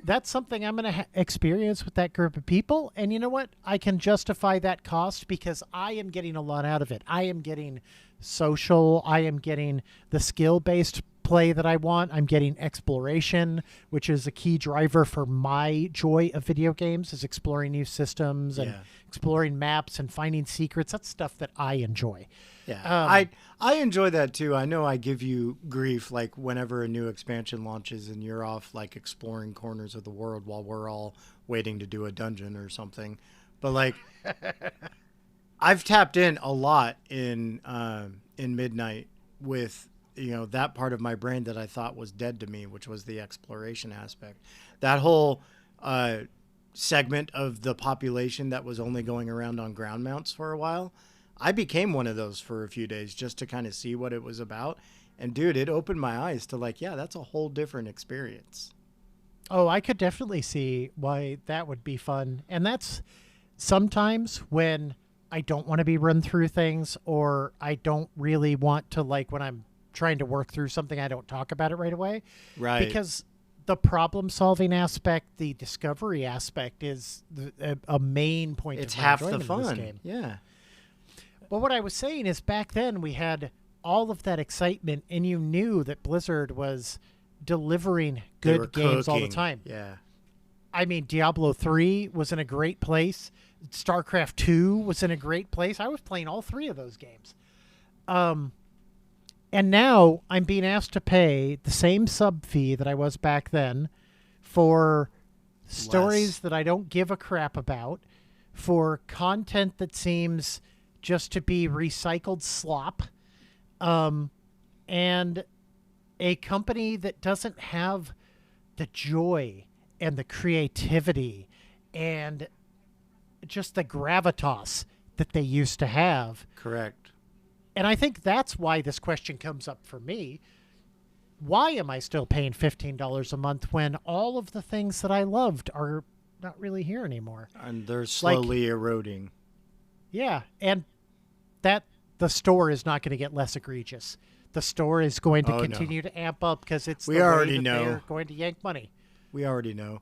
That's something I'm going to experience with that group of people. And you know what? I can justify that cost because I am getting a lot out of it. I am getting social. I am getting the skill-based play that I want. I'm getting exploration, which is a key driver for my joy of video games, is exploring new systems and exploring maps and finding secrets. That's stuff that I enjoy. Yeah, I enjoy that too. I know I give you grief like whenever a new expansion launches and you're off like exploring corners of the world while we're all waiting to do a dungeon or something. But like I've tapped in a lot in Midnight with that part of my brain that I thought was dead to me, which was the exploration aspect. That whole segment of the population that was only going around on ground mounts for a while, I became one of those for a few days just to kind of see what it was about. And dude, it opened my eyes to like, yeah, that's a whole different experience. Oh, I could definitely see why that would be fun. And that's sometimes when I don't want to be run through things, or I don't really want to, like, when I'm trying to work through something, I don't talk about it right away. Right. Because the problem solving aspect, the discovery aspect is a main point It's of my half the enjoyment of this fun. game. Yeah. But what I was saying is back then we had all of that excitement, and you knew that Blizzard was delivering They were good games all the cooking. time. Yeah. I mean, Diablo 3 was in a great place. StarCraft 2 was in a great place. I was playing all three of those games. And now I'm being asked to pay the same sub fee that I was back then for stories that I don't give a crap about, for content that seems just to be recycled slop, and a company that doesn't have the joy and the creativity and just the gravitas that they used to have. Correct. And I think that's why this question comes up for me. Why am I still paying $15 a month when all of the things that I loved are not really here anymore? And they're slowly eroding. Yeah, and that the store is not going to get less egregious. The store is going to continue to amp up because it's We the already way that know. they're going to yank money. We already know.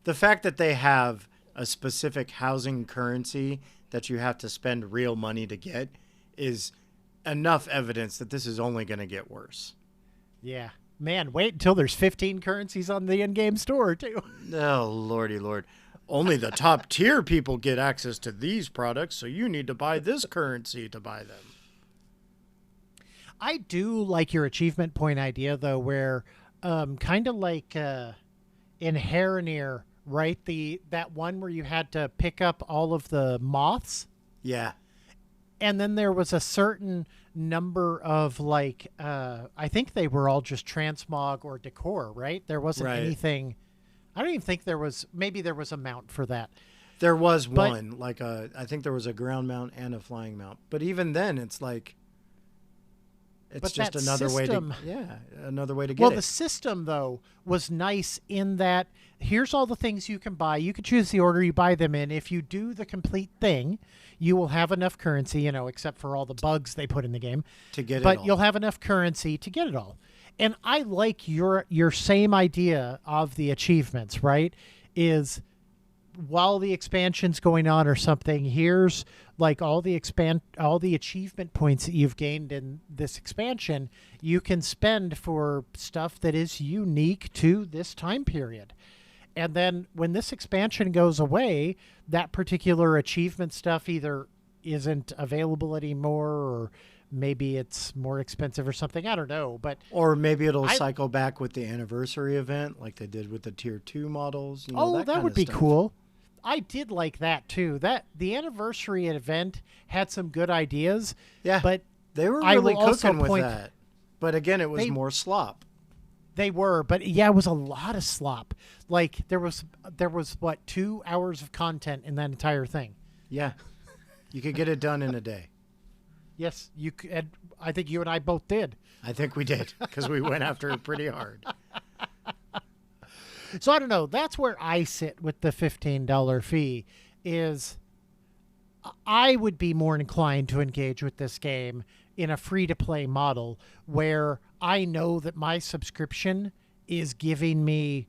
The fact that they have a specific housing currency that you have to spend real money to get is enough evidence that this is only going to get worse. Yeah. Man, wait until there's 15 currencies on the in-game store, too. Oh, lordy lord. Only the top tier people get access to these products, so you need to buy this currency to buy them. I do like your achievement point idea, though, where kind of like in Haranir, right? That one where you had to pick up all of the moths. Yeah. And then there was a certain number of, like, I think they were all just transmog or decor, right? There wasn't anything. I don't even think there was. Maybe there was a mount for that. There was one, like I think there was a ground mount and a flying mount. But even then, it's like, it's just another way to, another way to get it. Well, the system, though, was nice in that here's all the things you can buy. You can choose the order you buy them in. If you do the complete thing, you will have enough currency, except for all the bugs they put in the game. To get it all. But you'll have enough currency to get it all. And I like your same idea of the achievements, right? Is while the expansion's going on or something, here's like all the achievement points that you've gained in this expansion, you can spend for stuff that is unique to this time period. And then when this expansion goes away, that particular achievement stuff either isn't available anymore, or maybe it's more expensive or something. I don't know. Or maybe it'll cycle back with the anniversary event like they did with the tier 2 models. That would be cool. I did like that too. That the anniversary event had some good ideas. Yeah, but they were really cooking with that. But again, it was more slop. They were, but yeah, it was a lot of slop. Like there was what, 2 hours of content in that entire thing. Yeah, you could get it done in a day. Yes, you could. I think you and I both did. I think we did because we went after it pretty hard. So I don't know. That's where I sit with the $15 fee. Is I would be more inclined to engage with this game in a free-to-play model where I know that my subscription is giving me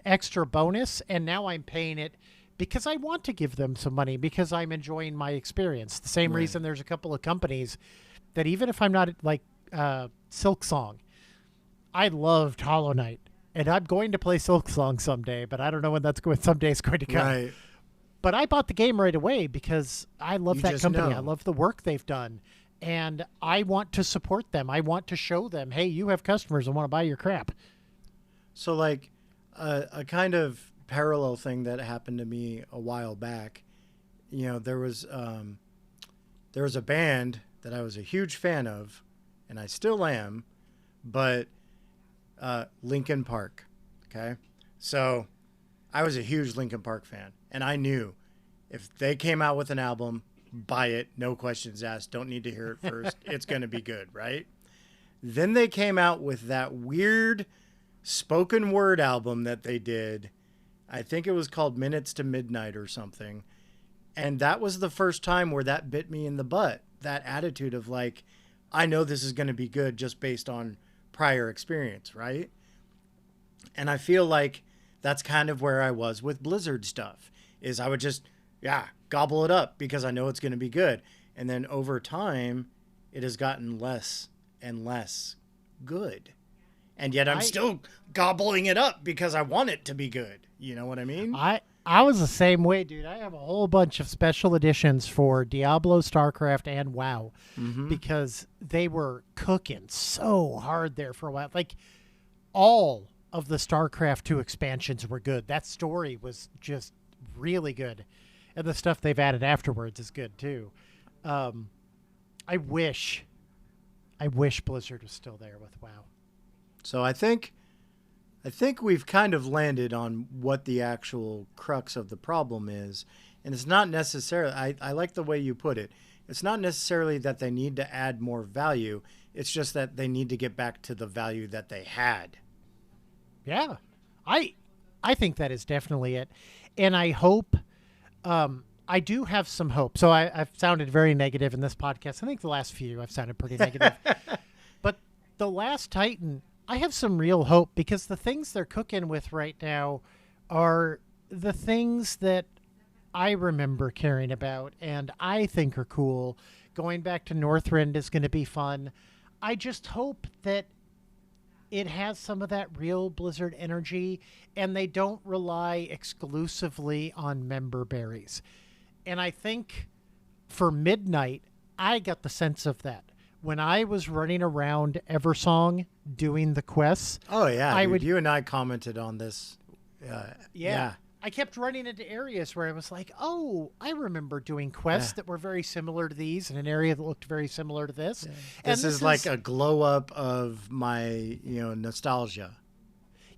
extra bonus, and now I'm paying it because I want to give them some money because I'm enjoying my experience. The same reason there's a couple of companies that even if I'm not like Silksong, I loved Hollow Knight. And I'm going to play Silksong someday, but I don't know when someday it's going to come. Right. But I bought the game right away because I love that company. Know. I love the work they've done. And I want to support them. I want to show them, hey, you have customers and want to buy your crap. So like a kind of parallel thing that happened to me a while back, there was a band that I was a huge fan of, and I still am, but Linkin Park. Okay. So I was a huge Linkin Park fan, and I knew if they came out with an album, buy it, no questions asked, don't need to hear it first. It's going to be good, right? Then they came out with that weird spoken word album that they did. I think it was called Minutes to Midnight or something. And that was the first time where that bit me in the butt. That attitude of like, I know this is going to be good just based on prior experience, right? And I feel like that's kind of where I was with Blizzard stuff. Is I would just, yeah, gobble it up because I know it's going to be good. And then over time, it has gotten less and less good. And yet I'm still gobbling it up because I want it to be good. You know what I mean? I was the same way, dude. I have a whole bunch of special editions for Diablo, StarCraft, and WoW because they were cooking so hard there for a while. Like, all of the StarCraft 2 expansions were good. That story was just really good. And the stuff they've added afterwards is good, too. I wish Blizzard was still there with WoW. So I think we've kind of landed on what the actual crux of the problem is. And it's not necessarily, I like the way you put it. It's not necessarily that they need to add more value. It's just that they need to get back to the value that they had. Yeah, I think that is definitely it. And I hope, I do have some hope. So I've sounded very negative in this podcast. I think the last few I've sounded pretty negative. But The Last Titan, I have some real hope because the things they're cooking with right now are the things that I remember caring about and I think are cool. Going back to Northrend is going to be fun. I just hope that it has some of that real Blizzard energy and they don't rely exclusively on member berries. And I think for Midnight, I got the sense of that. When I was running around Eversong doing the quests. Oh, yeah. Dude, you and I commented on this. Yeah. I kept running into areas where I was like, oh, I remember doing quests that were very similar to these in an area that looked very similar to this. Yeah. And this is like a glow up of my, nostalgia.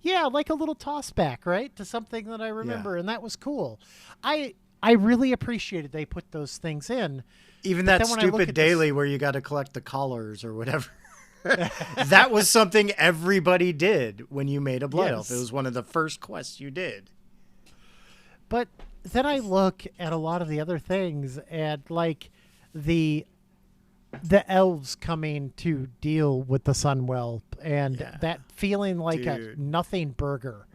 Yeah, like a little toss back, right? To something that I remember. Yeah. And that was cool. I really appreciated they put those things in. Even that stupid daily where you got to collect the collars or whatever. That was something everybody did when you made a Blood Elf. It was one of the first quests you did. But then I look at a lot of the other things and like the elves coming to deal with the Sunwell and that feeling like a nothing burger,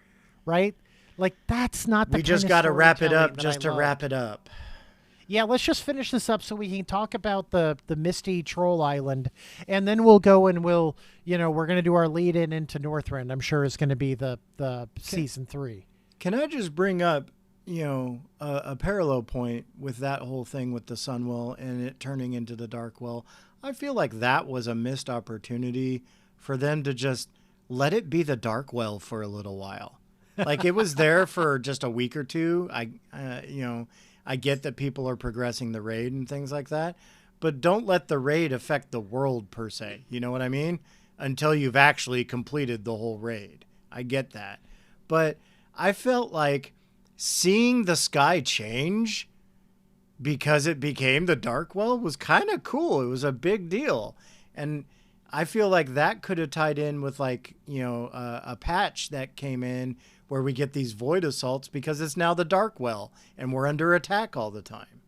right? Like that's not the We just got to wrap it up just to wrap it up. Yeah, let's just finish this up so we can talk about the Misty Troll Island, and then we'll go and we're going to do our lead into Northrend. I'm sure is going to be the season 3. Can I just bring up, a parallel point with that whole thing with the Sunwell and it turning into the Darkwell? I feel like that was a missed opportunity for them to just let it be the Darkwell for a little while. Like it was there for just a week or two. I get that people are progressing the raid and things like that, but don't let the raid affect the world per se. You know what I mean? Until you've actually completed the whole raid. I get that. But I felt like seeing the sky change because it became the Darkwell was kind of cool. It was a big deal. And I feel like that could have tied in with like, a patch that came in where we get these void assaults because it's now the Darkwell and we're under attack all the time.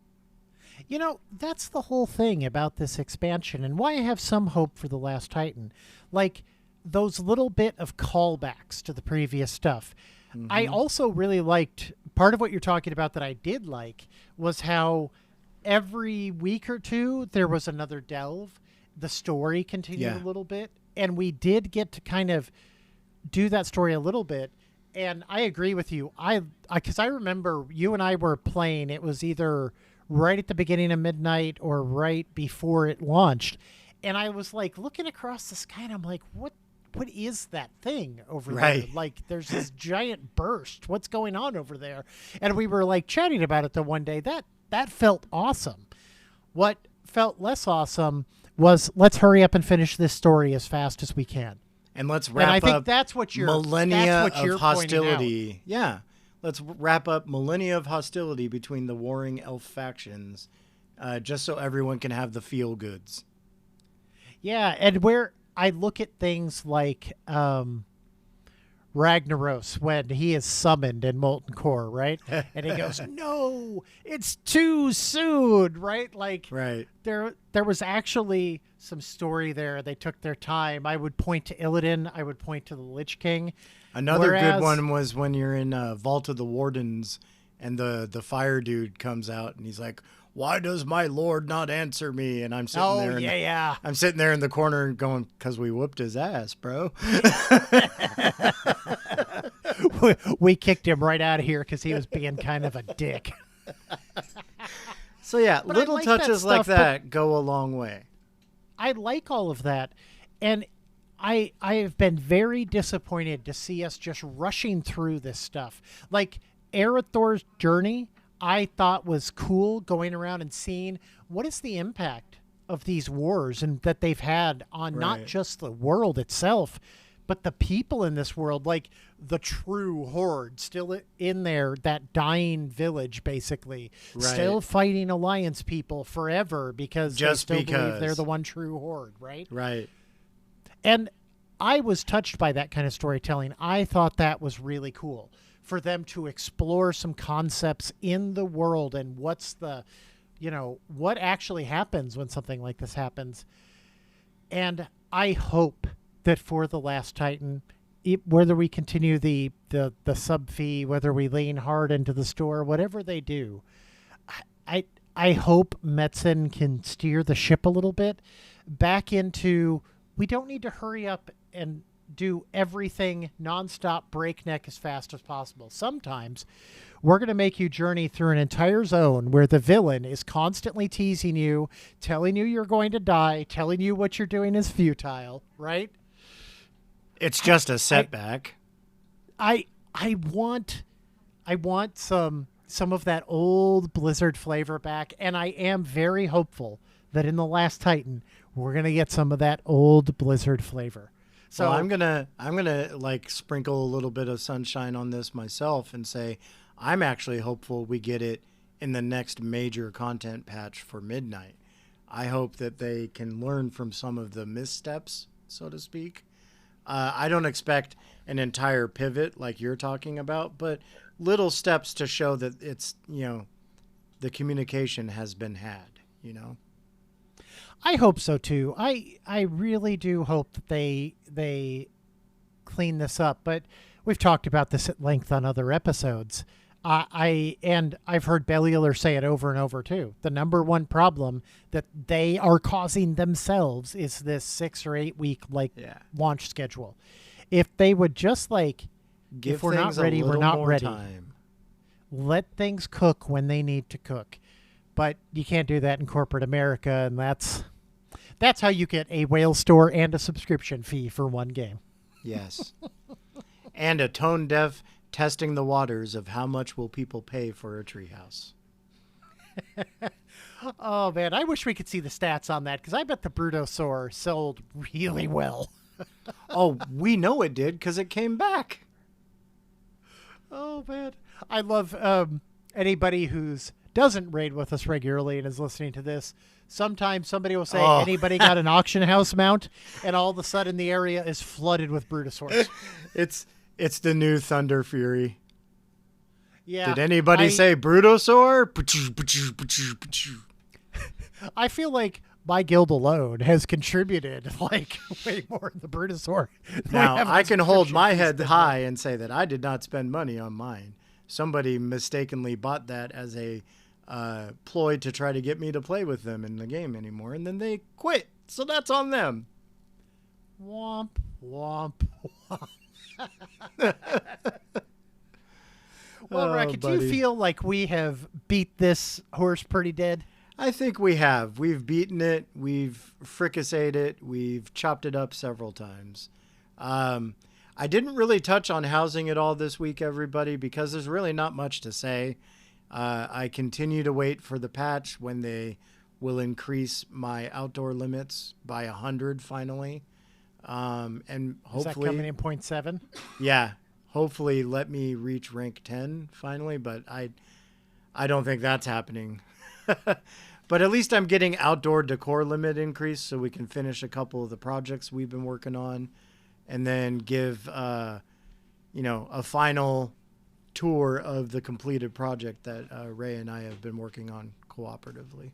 That's the whole thing about this expansion and why I have some hope for The Last Titan. Like those little bit of callbacks to the previous stuff. Mm-hmm. I also really liked part of what you're talking about that I did like was how every week or two there was another delve. The story continued a little bit and we did get to kind of do that story a little bit. And I agree with you. Because I remember you and I were playing. It was either right at the beginning of Midnight or right before it launched. And I was like looking across the sky and I'm like, what is that thing over there? Like there's this giant burst. What's going on over there? And we were like chatting about it the one day. That felt awesome. What felt less awesome was let's hurry up and finish this story as fast as we can. And let's wrap up millennia of hostility. Yeah. Let's wrap up millennia of hostility between the warring elf factions, just so everyone can have the feel goods. Yeah, and where I look at things like Ragnaros when he is summoned in Molten Core, right? And he goes, "No, it's too soon," right? Like Right. there was actually some story there. They took their time. I would point to Illidan. I would point to the Lich King. Another good one was when you're in Vault of the Wardens and the fire dude comes out and he's like, "Why does my lord not answer me?" And I'm sitting there. Yeah. I'm sitting there in the corner going, "'Cause we whooped his ass, bro." We kicked him right out of here because he was being kind of a dick. So yeah, But little I like that touches like stuff, that go a long way. I like all of that, and I have been very disappointed to see us just rushing through this stuff. Like Arathor's journey, I thought was cool, going around and seeing what is the impact of these wars and that they've had on not Right. just the world itself, but the people in this world, like the true horde still in there, that dying village, basically, Right. still fighting Alliance people forever because Just they still believe because. they're the one true horde, right? Right. And I was touched by that kind of storytelling. I thought that was really cool for them to explore some concepts in the world and what's the, what actually happens when something like this happens. And I hope that for The Last Titan, whether we continue the sub fee, whether we lean hard into the store, whatever they do, I hope Metzen can steer the ship a little bit back into, we don't need to hurry up and do everything nonstop breakneck as fast as possible. Sometimes we're going to make you journey through an entire zone where the villain is constantly teasing you, telling you you're going to die, telling you what you're doing is futile, right? It's just a setback. I want some of that old Blizzard flavor back, and I am very hopeful that in The Last Titan we're gonna get some of that old Blizzard flavor. So I'm gonna like sprinkle a little bit of sunshine on this myself and say I'm actually hopeful we get it in the next major content patch for Midnight. I hope that they can learn from some of the missteps, so to speak. I don't expect an entire pivot like you're talking about, but little steps to show that it's, the communication has been had, I hope so too. I really do hope that they clean this up. But we've talked about this at length on other episodes. I've heard Belialer say it over and over too. The number one problem that they are causing themselves is this 6 or 8 week launch schedule. If they would just give if we're not things a ready, we're little not more ready. time. Let things cook when they need to cook. But you can't do that in corporate America, and that's how you get a whale store and a subscription fee for one game. Yes. And a tone deaf testing the waters of how much will people pay for a treehouse. Oh, man, I wish we could see the stats on that, because I bet the Brutosaur sold really well. Oh, we know it did because it came back. Oh, man. I love anybody who's doesn't raid with us regularly and is listening to this. Sometimes somebody will say, anybody got an auction house mount? And all of a sudden the area is flooded with Brutosaurs. It's the new Thunder Fury. Yeah. Did anybody say Brutosaur? I feel like my guild alone has contributed way more than the Brutosaur. Now, I can hold my head high and say that I did not spend money on mine. Somebody mistakenly bought that as a ploy to try to get me to play with them in the game anymore, and then they quit. So that's on them. Womp, womp, womp. Well, Racket, do you feel like we have beat this horse pretty dead? I think we have. We've beaten it. We've fricasseed it. We've chopped it up several times. I didn't really touch on housing at all this week, everybody, because there's really not much to say. I continue to wait for the patch when they will increase my outdoor limits by 100 finally. And hopefully... Is that coming in 0.7? Yeah. Hopefully let me reach rank 10 finally, but I don't think that's happening. But at least I'm getting outdoor decor limit increase so we can finish a couple of the projects we've been working on and then give a final tour of the completed project that Ray and I have been working on cooperatively.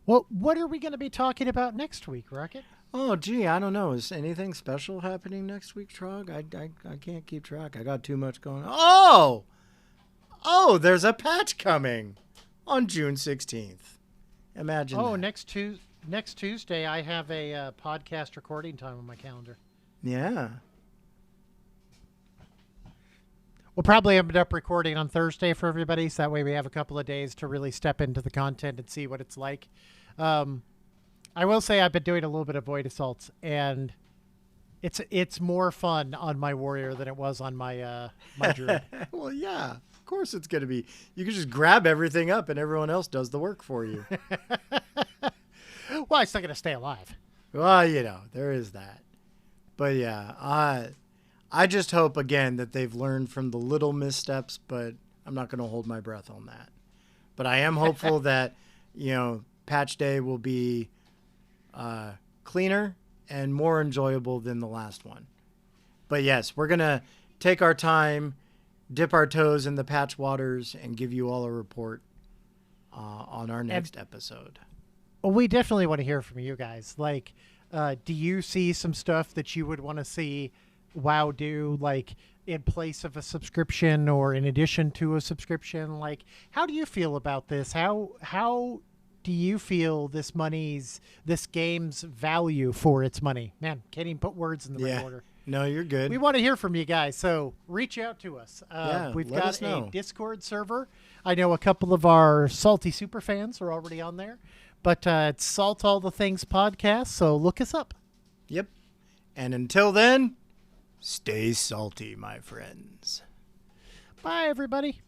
Well, what are we going to be talking about next week, Rocket? Oh, gee, I don't know. Is anything special happening next week, Trog? I can't keep track. I got too much going on. Oh, there's a patch coming on June 16th. Imagine that. Next Tuesday, I have a podcast recording time on my calendar. Yeah. We'll probably end up recording on Thursday for everybody, so that way we have a couple of days to really step into the content and see what it's like. I will say I've been doing a little bit of Void Assaults, and it's more fun on my Warrior than it was on my my Druid. Well, yeah, of course it's going to be. You can just grab everything up and everyone else does the work for you. Well, I'm still going to stay alive. Well, there is that. But yeah, I just hope, again, that they've learned from the little missteps, but I'm not going to hold my breath on that. But I am hopeful that, patch day will be cleaner and more enjoyable than the last one. But yes, we're going to take our time, dip our toes in the patch waters, and give you all a report on our next episode. Well, we definitely want to hear from you guys. Like, do you see some stuff that you would want to see WoW do, like in place of a subscription or in addition to a subscription? Like, how do you feel about this? How do you feel this game's value for its money? Man, can't even put words in the right order. No, you're good. We want to hear from you guys, so reach out to us. We've got a Discord server. I know a couple of our salty super fans are already on there, but it's Salt All the Things podcast, so look us up. Yep. And until then, stay salty, my friends. Bye, everybody.